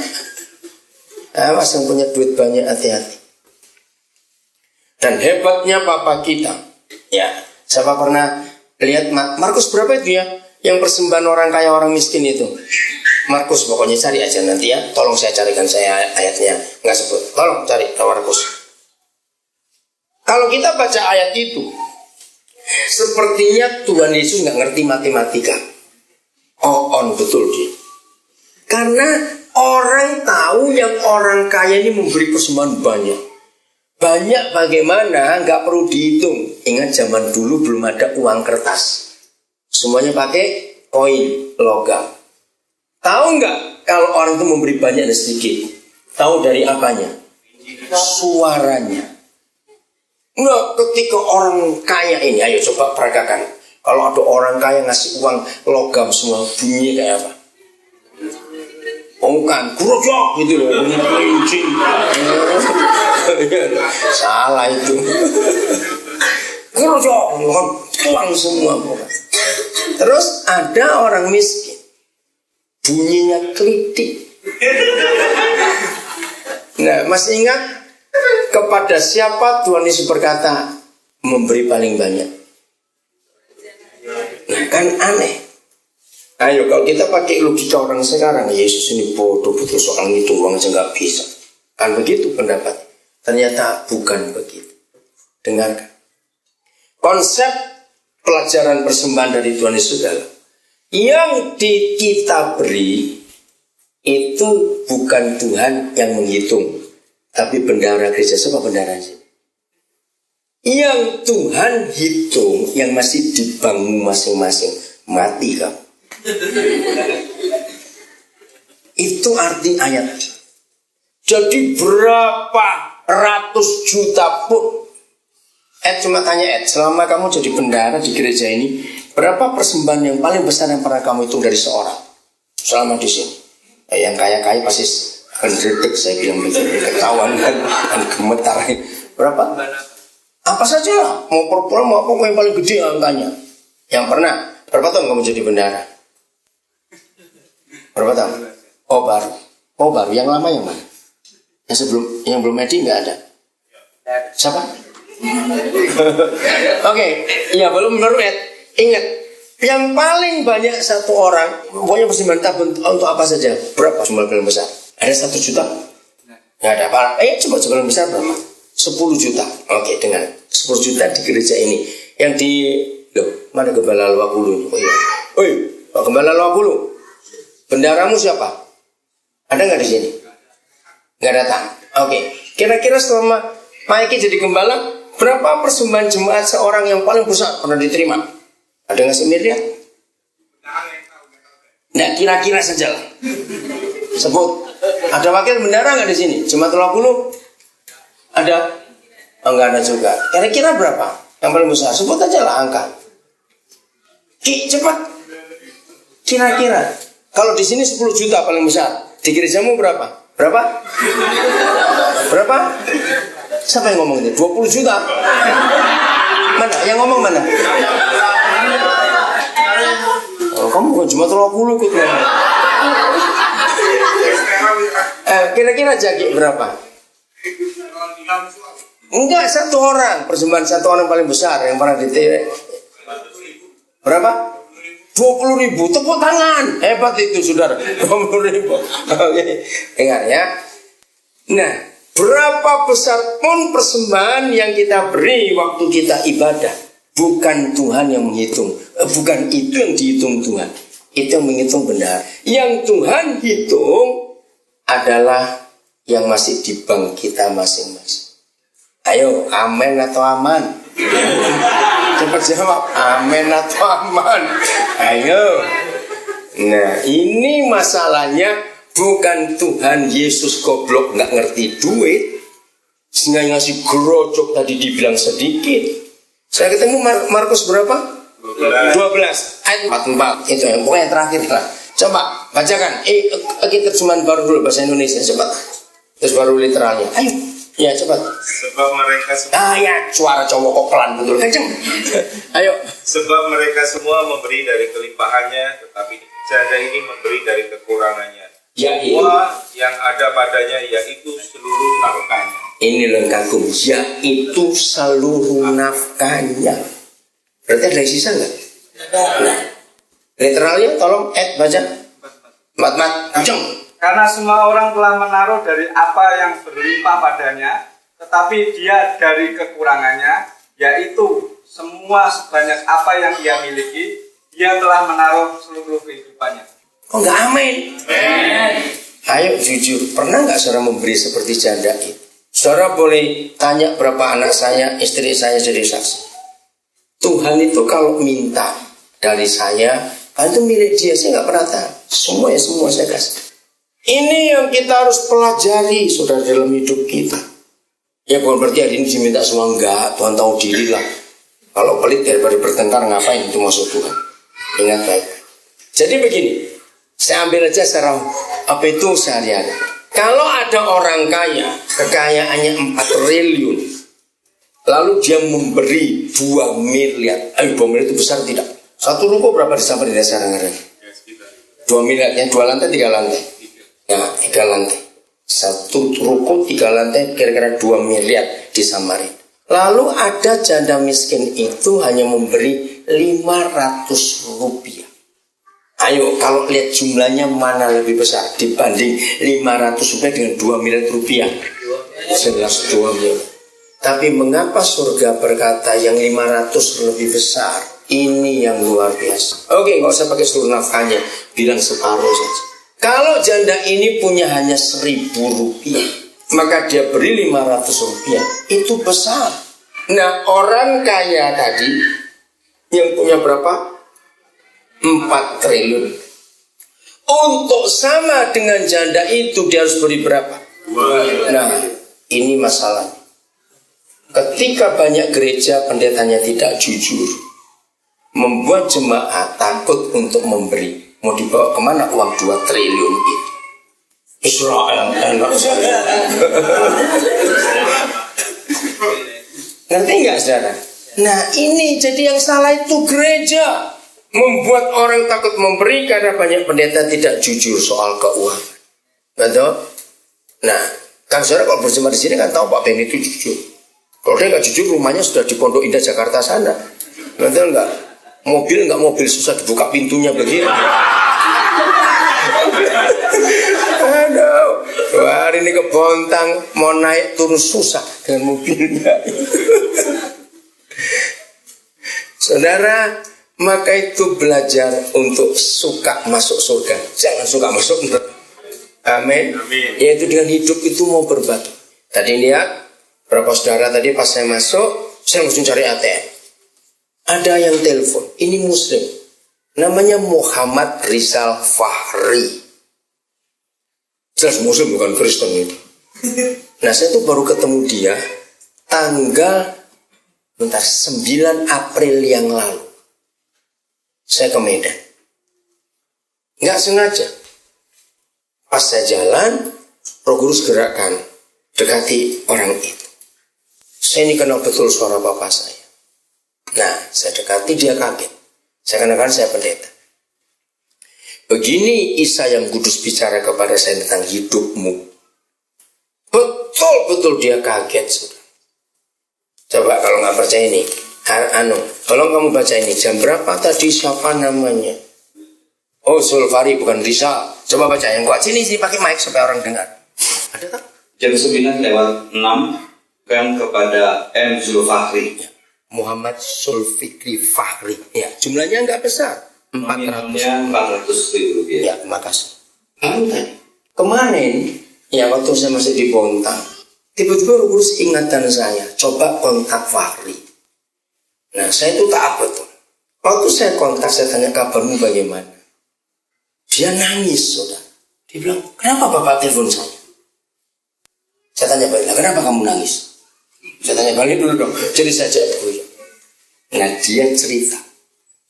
Awas yang punya duit banyak, hati-hati. Dan hebatnya papa kita. Ya, siapa pernah lihat Markus berapa itu ya? Yang persembahan orang kaya orang miskin itu. Markus pokoknya cari aja nanti ya. Tolong saya carikan saya ayatnya. Nggak sebut. Tolong cari Markus. Kalau kita baca ayat itu, sepertinya Tuhan Yesus nggak ngerti matematika. Betul dia. Karena orang tahu yang orang kaya ini memberi persembahan banyak. Banyak bagaimana nggak perlu dihitung. Ingat zaman dulu belum ada uang kertas. Semuanya pakai koin, logam. Tahu nggak kalau orang itu memberi banyak dan sedikit? Tahu dari apanya? Suaranya. Nggak, ketika orang kaya ini, ayo coba peragakan. Kalau ada orang kaya ngasih uang logam semua, bunyinya kayak apa? Kan, kurojok gitu loh. Salah itu. Kurojok, uang semua. Terus ada orang miskin, bunyinya klitik. Nah, masih ingat kepada siapa Tuhan Yesus berkata memberi paling banyak? Nah, kan aneh. Ayo kalau kita pakai logika orang sekarang, Yesus ini bodoh, betul soal itu uang aja nggak bisa. Kan begitu pendapat. Ternyata bukan begitu. Dengarkan. Konsep pelajaran persembahan dari Tuhan Yesus adalah yang kita beri itu bukan Tuhan yang menghitung, tapi bendahara gereja. Siapa bendahara sih? Yang Tuhan hitung, yang masih dibangun masing-masing, mati kamu. Itu arti ayat. Jadi berapa ratus juta pun, cuma tanya selama kamu jadi bendahara di gereja ini, berapa persembahan yang paling besar yang pernah kamu hitung dari seorang selama di sini? Yang kaya-kaya pasti mendretik, saya bilang begitu, ketahuan dan gemetar. Berapa? Apa saja, mau perpuluhan mau apa yang paling gede angkanya. Yang pernah, berapa tahun kamu jadi bendahara? Berapa tahun? Baru. Yang lama yang mana? Yang belum Edi nggak ada. Siapa? Oke, ya belum Ed. Ingat, yang paling banyak satu orang, pokoknya persembahan tabung untuk apa saja? Berapa jumlah paling besar? Ada 1 juta? Nggak ada apa? Coba paling besar berapa? 10 juta. Oke, dengan 10 juta di gereja ini. Yang di, mana Gembala Lawakulu? Pak Gembala Lawakulu. Bendaharamu siapa? Ada nggak di sini? Nggak datang. Oke. Kira-kira selama Pak Eki jadi gembala, berapa persembahan jemaat seorang yang paling besar pernah diterima? Ada nggak miliar? Nah, kira-kira saja lah. Sebut. Ada wakil bendahara nggak di sini? Jemaat 20? Ada? Nggak ada juga. Kira-kira berapa? Yang paling besar? Sebut aja lah angka. Cepat. Kira-kira. Kalau di sini 10 juta paling besar, di gerejamu berapa? Berapa? Siapa yang ngomong itu? 20 juta? Mana? Yang ngomong mana? Kamu bukan cuma 30 ikut ngomong. Kira-kira Jaki berapa? Enggak, 1 orang. Persembahan 1 orang paling besar yang pernah diterima. Berapa? 20.000. Tepuk tangan. Hebat itu saudara. 20.000. Oke. Ingat ya. Nah, berapa besar pun persembahan yang kita beri waktu kita ibadah, bukan Tuhan yang menghitung. Bukan itu yang dihitung Tuhan. Itu yang menghitung benar. Yang Tuhan hitung adalah yang masih di bank kita masing-masing. Ayo, amin atau aman? Cepat jawab, amin atau aman? Ayo. Nah, ini masalahnya bukan Tuhan Yesus goblok nggak ngerti duit sehingga ngasih gerojok tadi dibilang sedikit. Saya ketemu Markus berapa? 12 ayat 44. Itu yang pokoknya terakhir lah. Coba bacakan. Kita terjemahan baru dulu bahasa Indonesia. Coba. Terus baru literalnya. Ayo. Ya cepat. Sebab mereka semua. Ya suara cowok kok pelan betul. Kenceng. Ayo. Sebab mereka semua memberi dari kelimpahannya, tetapi janda ini memberi dari kekurangannya. Semua yang ada padanya yaitu seluruh nafkahnya. Ini lengkapum. Yaitu seluruh nafkahnya. Berarti ada sisa nggak? Nah, literalnya tolong baca. Mat kenceng. Karena semua orang telah menaruh dari apa yang berlimpah padanya, tetapi dia dari kekurangannya, yaitu semua sebanyak apa yang dia miliki, dia telah menaruh seluruh kehidupannya. Oh nggak amin? Ayo jujur, pernah nggak saudara memberi seperti janda itu? Saudara boleh tanya berapa anak saya, istri saya jadi saksi. Tuhan itu kalau minta dari saya, itu milik dia, saya nggak pernah tahu. Semua saya kasih. Ini yang kita harus pelajari, saudara, dalam hidup kita. Ya bukan berarti hari ini diminta semua, enggak. Tuhan tahu diri lah. Kalau pelit daripada bertengkar, ngapain itu maksud Tuhan? Ingat baik. Jadi begini, saya ambil aja secara apa itu sehari-hari. Kalau ada orang kaya, kekayaannya 4 triliun, lalu dia memberi 2 miliar. 2 miliar itu besar tidak? Satu ruko berapa disampai di desa Rangaran? 2 miliar, yang 2 lantai 3 lantai. Ya, 3 lantai. Satu ruko 3 lantai kira-kira 2 miliar di Samarin. Lalu ada janda miskin itu hanya memberi 500 rupiah. Ayo, kalau lihat jumlahnya mana lebih besar dibanding 500 rupiah dengan 2 miliar rupiah? Jelas 2 miliar. Tapi mengapa surga berkata yang 500 lebih besar? Ini yang luar biasa. Oke, nggak usah pakai seluruh nafkahnya, bilang separuh saja. Kalau janda ini punya hanya 1.000 rupiah, maka dia beri 500 rupiah. Itu besar. Nah, orang kaya tadi yang punya berapa? 4 triliun. Untuk sama dengan janda itu dia harus beri berapa? Nah, ini masalahnya. Ketika banyak gereja pendetanya tidak jujur, membuat jemaat takut untuk memberi. Mau dibawa kemana uang 2 triliun itu? Israel enak. Ngerti nggak saudara? Nah ini jadi yang salah itu gereja. Membuat orang takut memberi karena banyak pendeta tidak jujur soal keuangan. Betul? Nah, kan saudara kalau berjemaat di sini kan tahu Pak Ben itu jujur. Kalau dia nggak jujur, rumahnya sudah di Pondok Indah Jakarta sana. Betul nggak? Mobil nggak mobil susah dibuka pintunya begini. Aduh, hari ini ke Bontang mau naik turun susah dengan mobilnya. Saudara, maka itu belajar untuk suka masuk surga, jangan suka masuk neraka. Amin. Yaitu dengan hidup itu mau berbagi. Tadi lihat berapa saudara tadi pas saya masuk, saya langsung cari ATM. Ada yang telepon, ini muslim, namanya Muhammad Rizal Fahri. Jelas muslim bukan Kristen itu. Nah saya tuh baru ketemu dia tanggal 9 April yang lalu. Saya ke Medan. Nggak sengaja. Pas saya jalan, Roh Kudus gerakkan dekati orang itu. Saya ini kenal betul suara bapak saya. Nah, saya dekati, dia kaget. Saya katakan saya pendeta. Begini Isa yang kudus bicara kepada saya tentang hidupmu. Betul-betul dia kaget. Sudah. Coba kalau nggak percaya ini, Tolong kamu baca ini. Jam berapa tadi, siapa namanya? Oh, Sulfari bukan Rizal. Coba baca yang kuat. Sini pakai mic supaya orang dengar. Ada tak? Jam 9:06 kan kepada M. Zulfahri. Ya. Muhammad Zulfikri Fahri. Ya, jumlahnya enggak besar. 400 ribu rupiah. Ya, makasih. Kemarin, ya waktu saya masih di Bontang, tiba-tiba urus ingatan saya, coba kontak Fahri. Nah, saya itu taat betul. Waktu saya kontak, saya tanya kabarmu bagaimana. Dia nangis, saudara. Dia bilang, kenapa bapak telepon saya? Saya tanya balik, kenapa kamu nangis? Saya tanya balik dulu dong. Jadi saya ajak beliau. Nah, dia cerita.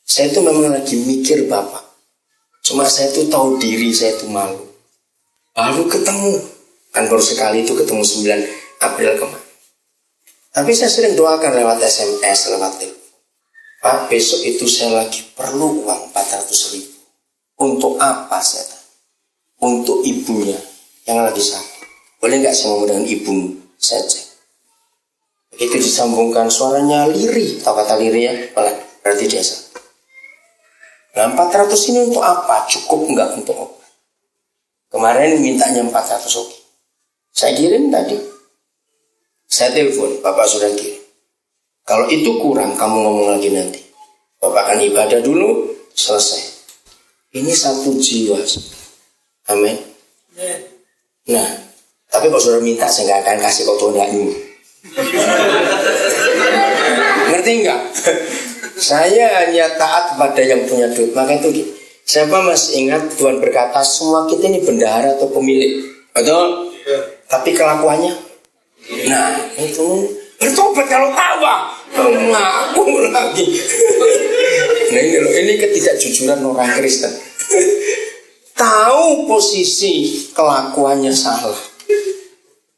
Saya itu memang lagi mikir bapak. Cuma saya itu tahu diri, saya itu malu. Lalu ketemu. Kan baru sekali itu ketemu 9 April kemarin. Tapi saya sering doakan lewat SMS, lewat telepon. Pak, besok itu saya lagi perlu uang 400 ribu. Untuk apa saya tanya? Untuk ibunya yang lagi sakit. Boleh nggak saya ngomong dengan ibumu? Saya cek. Begitu disambungkan suaranya lirih. Tahu kata lirih ya? Berarti dia sakit. Nah, 400 ini untuk apa? Cukup nggak untuk obat? Kemarin mintanya 400 oke. Saya kirim tadi. Saya telepon, Bapak sudah kirim. Kalau itu kurang, kamu ngomong lagi nanti. Bapak akan ibadah dulu, selesai. Ini 1 jiwa. Amin. Nah, tapi kalau sudah minta, saya nggak akan kasih kok tuh nggak nyuruh. Ngerti nggak? Saya hanya taat pada yang punya duit. Maka itu gitu. Siapa masih ingat Tuhan berkata semua kita ini bendahara atau pemilik? Betul? Ya. Tapi kelakuannya? Nah, itu bertobat kalau tawa. Ngaku lagi. Nah ini loh, ini ketidakjujuran orang Kristen. Tahu posisi kelakuannya salah.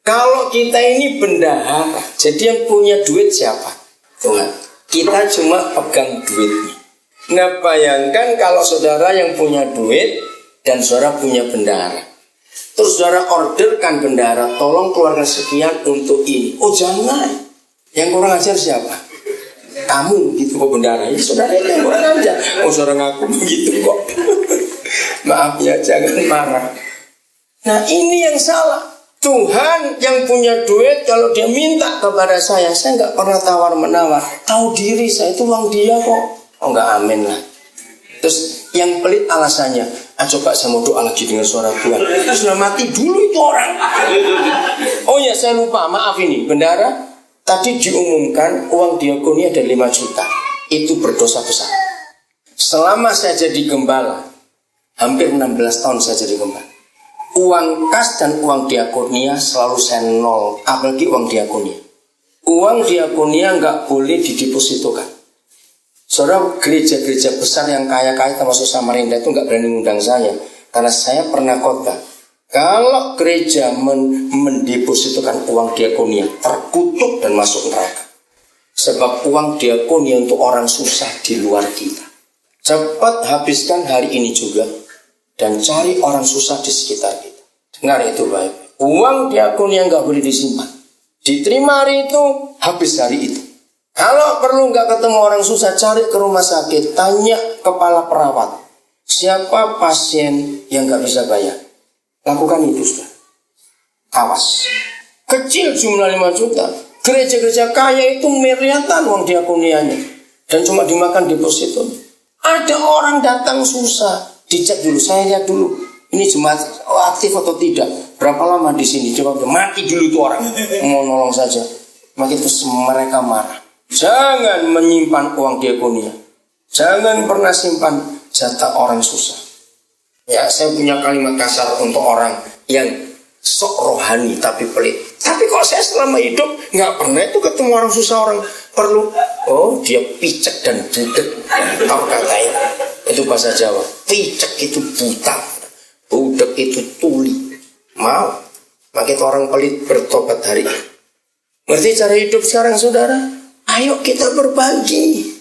Kalau kita ini bendahara, jadi yang punya duit siapa? Tuhan. Kita cuma pegang duitnya. Nah, bayangkan kalau saudara yang punya duit dan saudara punya bendahara. Terus saudara orderkan bendahara, tolong keluarkan sekian untuk ini. Oh jangan. Yang kurang ajar siapa? Kamu gitu kok bendahara. Ya, saudara itu yang kurang ajar. Oh saudara ngaku begitu kok. Maaf ya, jangan marah. Nah ini yang salah. Tuhan yang punya duit kalau dia minta kepada saya nggak pernah tawar-menawar. Tahu diri saya itu uang dia kok. Oh nggak, amin lah. Terus yang pelit alasannya, coba saya mau doa lagi dengan suara Tuhan. Sudah mati dulu itu orang. Oh ya saya lupa, maaf ini bendahara. Tadi diumumkan uang diakoni ada 5 juta. Itu berdosa besar. Selama saya jadi gembala, hampir 16 tahun saya jadi gembala. Uang kas dan uang diakonia selalu saya nol, apalagi uang diakonia. Uang diakonia nggak boleh didepositokan. Saudara, gereja-gereja besar yang kaya-kaya termasuk Samarinda itu nggak berani ngundang saya, karena saya pernah khotbah. Kalau gereja mendepositokan uang diakonia, terkutuk dan masuk neraka. Sebab uang diakonia untuk orang susah di luar kita. Cepat habiskan hari ini juga. Dan cari orang susah di sekitar kita. Dengar itu baik. Uang diakoni yang gak boleh disimpan. Diterima hari itu, habis hari itu. Kalau perlu gak ketemu orang susah, cari ke rumah sakit. Tanya kepala perawat. Siapa pasien yang gak bisa bayar? Lakukan itu sudah. Awas. Kecil jumlah 5 juta. Gereja-gereja kaya itu miliaran uang diakonianya. Dan cuma dimakan deposito. Ada orang datang susah. Dicek dulu, saya lihat dulu ini jemaat aktif atau tidak, berapa lama di sini, coba mati dulu itu orang, mau nolong saja. Maka itu mereka marah. Jangan menyimpan uang diakonia, jangan pernah simpan jatah orang susah. Ya, saya punya kalimat kasar untuk orang yang sok rohani tapi pelit. Tapi kok saya selama hidup nggak pernah itu ketemu orang susah, orang perlu. Oh, dia picek dan budek. Tahu kata itu bahasa Jawa. Picek itu buta, budek itu tuli. Mau, makanya orang pelit bertobat hari ini. Ngerti cara hidup sekarang saudara? Ayo kita berbagi.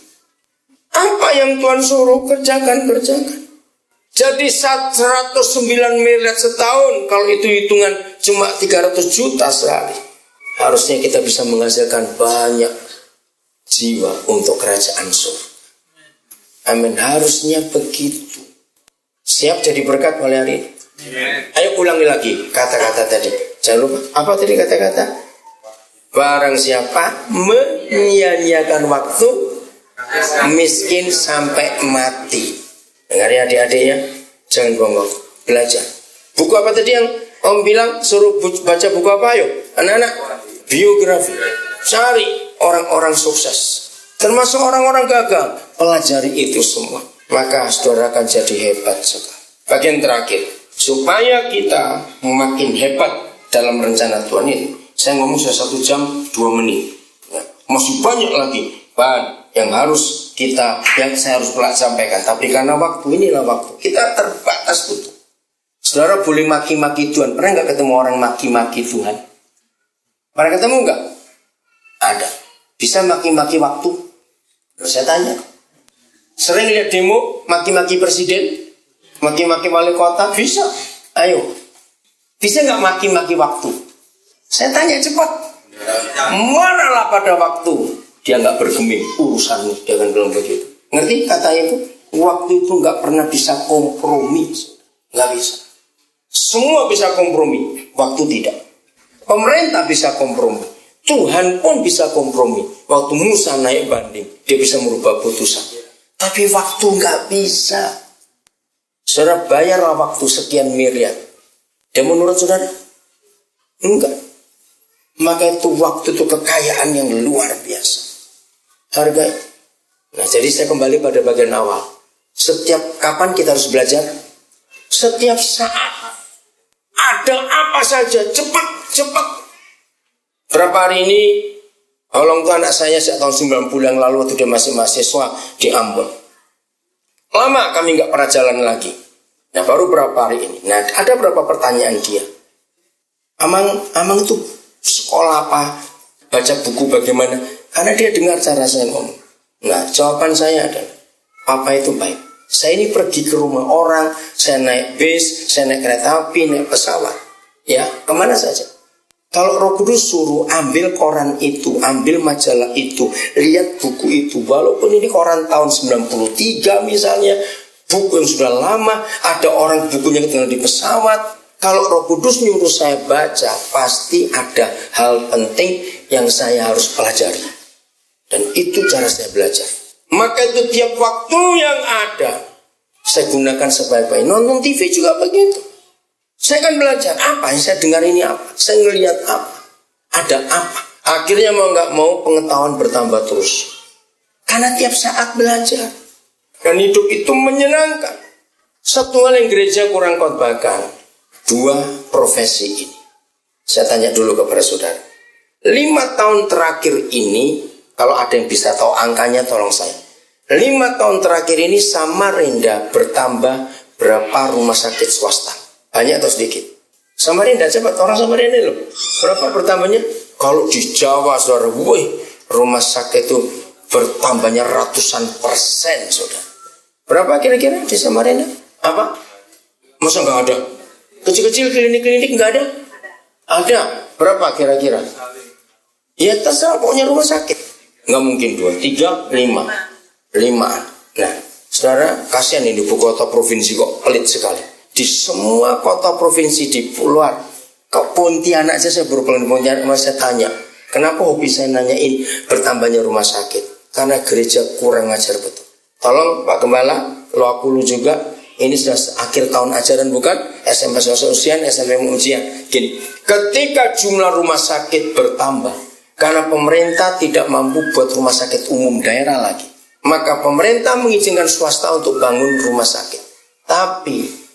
Apa yang Tuhan suruh kerjakan. Jadi 109 miliar setahun, kalau itu hitungan cuma 300 juta sehari. Harusnya kita bisa menghasilkan banyak. jiwa untuk kerajaan surga. Amin, harusnya begitu. Siap jadi berkat mulai hari ini? Ayo ulangi lagi kata-kata tadi. Jangan lupa, apa tadi kata-kata? Barang siapa menyia-nyiakan waktu, miskin sampai mati. Dengar ya adik-adik ya, jangan bongong, belajar. Buku apa tadi yang Om bilang suruh baca buku apa? Ayo anak-anak, biografi. Cari orang-orang sukses, termasuk orang-orang gagal. Pelajari itu semua, maka saudara akan jadi hebat sekali. Bagian terakhir, supaya kita makin hebat dalam rencana Tuhan ini, saya ngomong sudah 1 jam 2 menit. Masih banyak lagi bahan yang harus yang saya harus sampaikan. Tapi karena waktu, inilah waktu kita terbatas betul. Saudara boleh maki-maki Tuhan. Pernah nggak ketemu orang maki-maki Tuhan? Pernah ketemu nggak? Ada. Bisa maki-maki waktu? Saya tanya. Sering lihat demo maki-maki presiden, maki-maki wali kota? Bisa. Ayo. Bisa nggak maki-maki waktu? Saya tanya cepat. Manalah pada waktu dia nggak bergeming urusanmu, dia akan bilang begitu. Ngerti kata itu? Waktu itu nggak pernah bisa kompromi, nggak bisa. Semua bisa kompromi, waktu tidak. Pemerintah bisa kompromi, Tuhan pun bisa kompromi. Waktu Musa naik banding, dia bisa merubah putusan. Tapi waktu nggak bisa. Saudara bayarlah waktu sekian miliar. Dan menurut saudara? Enggak. Maka itu waktu itu kekayaan yang luar biasa. Hargai. Nah, jadi saya kembali pada bagian awal. Setiap kapan kita harus belajar? Setiap saat. Ada apa saja, cepat. Berapa hari ini, tolong tuh anak saya sejak tahun 90 yang lalu waktu dia masih mahasiswa di Ambon. Lama kami nggak pernah jalan lagi. Nah, baru berapa hari ini. Nah, ada berapa pertanyaan dia. Amang itu sekolah apa? Baca buku bagaimana? Karena dia dengar cara saya ngomong. Nah, jawaban saya adalah, Papa itu baik. Saya ini pergi ke rumah orang, saya naik bis, saya naik kereta api, naik pesawat. Ya, kemana saja. Kalau Roh Kudus suruh ambil koran itu, ambil majalah itu, lihat buku itu. Walaupun ini koran tahun 93 misalnya, buku yang sudah lama, ada orang bukunya ketinggalan di pesawat. Kalau Roh Kudus nyuruh saya baca, pasti ada hal penting yang saya harus pelajari. Dan itu cara saya belajar. Maka itu tiap waktu yang ada, saya gunakan sebaik-baik. Nonton TV juga begitu. Saya akan belajar apa yang saya dengar ini apa. Saya ngelihat apa. Ada apa. Akhirnya mau nggak mau pengetahuan bertambah terus. Karena tiap saat belajar. Dan hidup itu menyenangkan. Satu hal yang gereja kurang khotbahkan. 2 profesi ini. Saya tanya dulu kepada saudara. 5 tahun terakhir ini, kalau ada yang bisa tahu angkanya tolong saya. 5 tahun terakhir ini Samarinda bertambah berapa rumah sakit swasta? Banyak atau sedikit? Samarinda, cepat orang Samarinda loh. Berapa bertambahnya? Kalau di Jawa saudara, rumah sakit itu bertambahnya ratusan %, saudara. Berapa kira-kira di Samarinda? Apa? Masa nggak ada? Kecil-kecil klinik-klinik nggak ada? Ada. Berapa kira-kira? Ya terserah, pokoknya rumah sakit. Nggak mungkin 2, 3, 5. 5. Nah, saudara, kasihan ini ibu kota provinsi kok pelit sekali. Di semua kota provinsi di luar, ke Pontianak aja saya baru pulang di Pontianak, saya tanya, kenapa hobi saya nanyain bertambahnya rumah sakit? Karena gereja kurang ajar betul. Tolong Pak Gembala, lo aku lu juga, ini sudah akhir tahun ajaran bukan? SMP selesai ujian, SMP ujian. Gini, ketika jumlah rumah sakit bertambah, karena pemerintah tidak mampu buat rumah sakit umum daerah lagi, maka pemerintah mengizinkan swasta untuk bangun rumah sakit. Tapi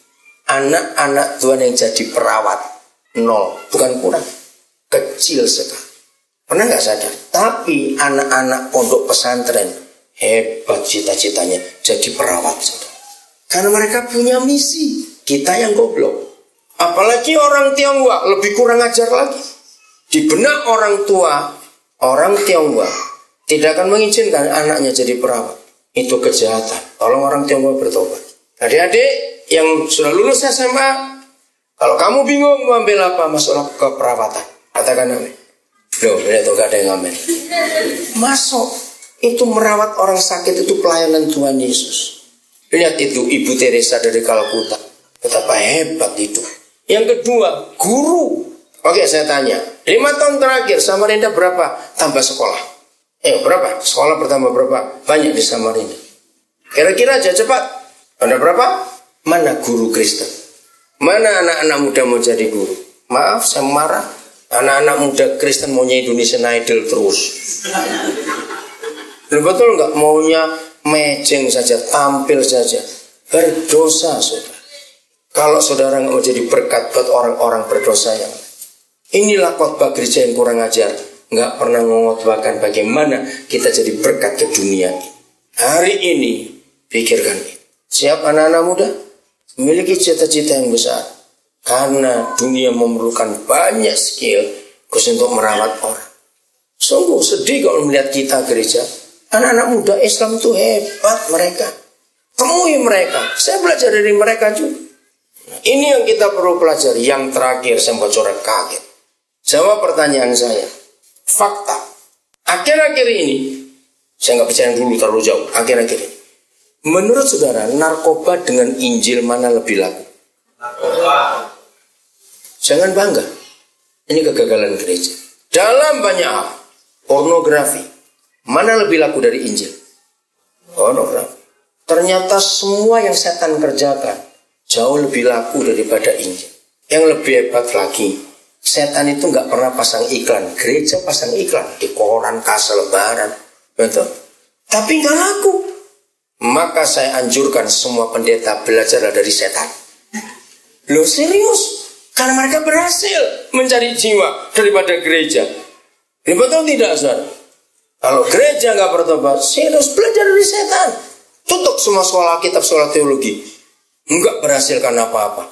anak-anak Tuhan yang jadi perawat 0, bukan kurang, kecil sekali. Pernah nggak sadar? Tapi anak-anak pondok pesantren hebat cita-citanya jadi perawat. Saudara. Karena mereka punya misi. Kita yang goblok. Apalagi orang Tionghoa lebih kurang ajar lagi. Di benak orang tua, orang Tionghoa tidak akan mengizinkan anaknya jadi perawat. Itu kejahatan. Tolong orang Tionghoa bertobat. Adik-adik yang sudah lulus SMA, kalau kamu bingung mau ambil apa, masuklah ke perawatan. Katakan amin. Loh, itu gak ada yang amin. Masuk. Itu merawat orang sakit itu pelayanan Tuhan Yesus. Lihat itu Ibu Teresa dari Kalkuta. Betapa hebat itu. Yang kedua, guru. Oke, saya tanya. 5 tahun terakhir Samarinda berapa tambah sekolah? Berapa? Sekolah bertambah berapa? Banyak di Samarinda. Kira-kira aja cepat. Ada berapa? Mana guru Kristen? Mana anak-anak muda mau jadi guru? Maaf, saya marah. Anak-anak muda Kristen maunya Indonesian Idol terus. Betul nggak? Maunya mejeng saja, tampil saja. Berdosa, saudara. Kalau saudara nggak mau jadi berkat buat orang-orang berdosa yang lain. Inilah khotbah gereja yang kurang ajar. Nggak pernah mengotbahkan bagaimana kita jadi berkat ke dunia ini. Hari ini, pikirkan ini. Siap anak-anak muda? Memiliki cita-cita yang besar. Karena dunia memerlukan banyak skill khusus untuk merawat orang. Sungguh sedih kalau melihat kita gereja. Anak-anak muda Islam itu hebat mereka. Temui mereka. Saya belajar dari mereka juga. Ini yang kita perlu pelajari. Yang terakhir saya bocoran kaget. Jawab pertanyaan saya. Fakta. Akhir-akhir ini, saya nggak bicara dulu terlalu jauh. Akhir-akhir ini. Menurut saudara, narkoba dengan Injil mana lebih laku? Narkoba. Jangan bangga. Ini kegagalan gereja. Dalam banyak hal. Pornografi. Mana lebih laku dari Injil? Pornografi. Ternyata semua yang setan kerjakan jauh lebih laku daripada Injil. Yang lebih hebat lagi, setan itu nggak pernah pasang iklan. Gereja pasang iklan di koran, kas lebaran, betul. Tapi nggak laku. Maka saya anjurkan semua pendeta belajar dari setan. Loh serius? Karena mereka berhasil mencari jiwa daripada gereja. Ini betul tidak, saudara? Kalau gereja nggak bertobat, serius belajar dari setan. Tutup semua sekolah kitab, sekolah teologi. Enggak berhasilkan apa-apa.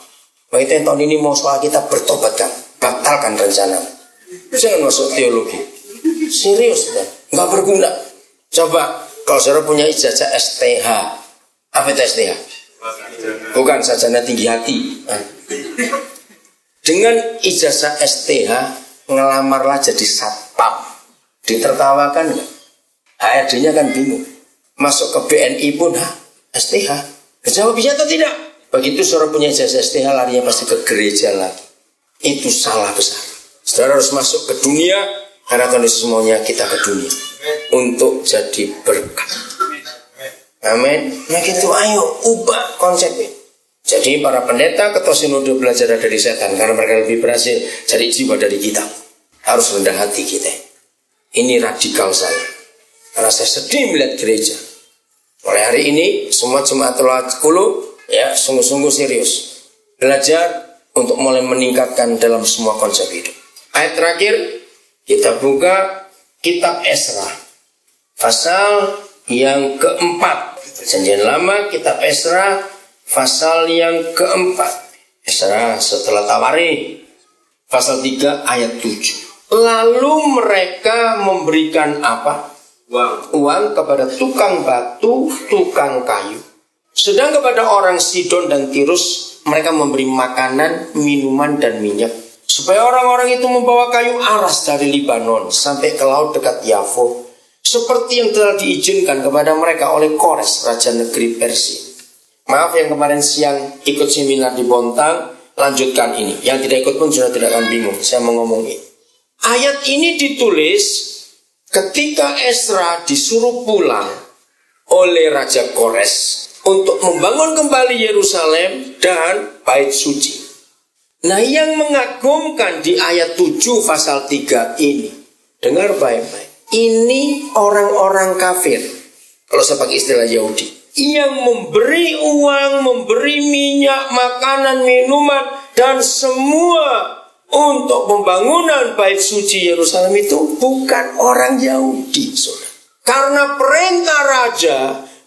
Begitu yang tahun ini mau sekolah kitab, bertobatkan. Batalkan rencana. Jangan masuk teologi. Serius, saudara. Nggak berguna. Coba, kalau saudara punya ijazah STH. Apa itu STH? Bukan sarjana tinggi hati. Dengan ijazah STH, ngelamarlah jadi satpam. Ditertawakan nggak? HRD-nya kan bingung. Masuk ke BNI pun, STH. Jawab bisa atau tidak? Begitu saudara punya ijazah STH, larinya pasti ke gereja lagi. Itu salah besar. Saudara harus masuk ke dunia, karena Tuhan Yesus maunya kita ke dunia. Untuk jadi berkat. Amin. Nah gitu, ayo ubah konsepnya. Jadi para pendeta ketua sinode belajar dari setan, karena mereka lebih berhasil cari jiwa dari kita. Harus rendah hati kita. Ini radikal saya. Karena saya sedih melihat gereja. Mulai hari ini semua jemaat Kulu ya sungguh-sungguh serius belajar untuk mulai meningkatkan dalam semua konsep hidup. Ayat terakhir kita buka kitab Esra pasal yang keempat. Perjanjian Lama kitab Esra pasal yang keempat. Esra setelah Tawari pasal 3 ayat 7. Lalu mereka memberikan apa? Uang kepada tukang batu, tukang kayu. Sedang kepada orang Sidon dan Tirus mereka memberi makanan, minuman dan minyak, supaya orang-orang itu membawa kayu aras dari Libanon sampai ke laut dekat Yafo, seperti yang telah diizinkan kepada mereka oleh Kores, raja negeri Persia. Maaf yang kemarin siang ikut seminar di Bontang, lanjutkan ini. Yang tidak ikut pun sudah tidak akan bingung, saya mau ngomong ini. Ayat ini ditulis ketika Esra disuruh pulang oleh Raja Kores untuk membangun kembali Yerusalem dan Bait Suci. Nah yang mengagumkan di ayat 7 pasal 3 ini, dengar baik-baik, ini orang-orang kafir, kalau saya pakai istilah Yahudi, yang memberi uang, memberi minyak, makanan, minuman, dan semua untuk pembangunan Bait Suci Yerusalem itu bukan orang Yahudi, saudara. Karena perintah raja,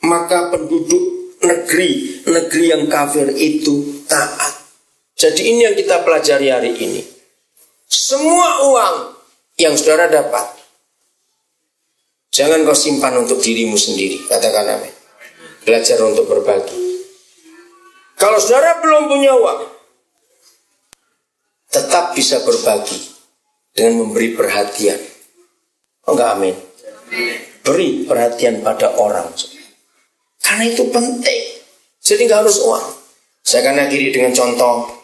maka penduduk negeri yang kafir itu taat. Jadi ini yang kita pelajari hari ini. Semua uang yang saudara dapat, jangan kau simpan untuk dirimu sendiri. Katakan amin. Belajar untuk berbagi. Kalau saudara belum punya uang, tetap bisa berbagi dengan memberi perhatian. Oh enggak, amin. Beri perhatian pada orang. Karena itu penting. Jadi nggak harus uang. Saya akan akhiri dengan contoh.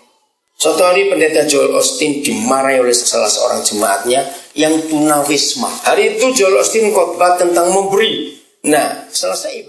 Suatu hari pendeta Joel Osteen dimarahi oleh salah seorang jemaatnya yang tunawisma. Hari itu Joel Osteen khotbah tentang memberi. Nah, selesai ibadah.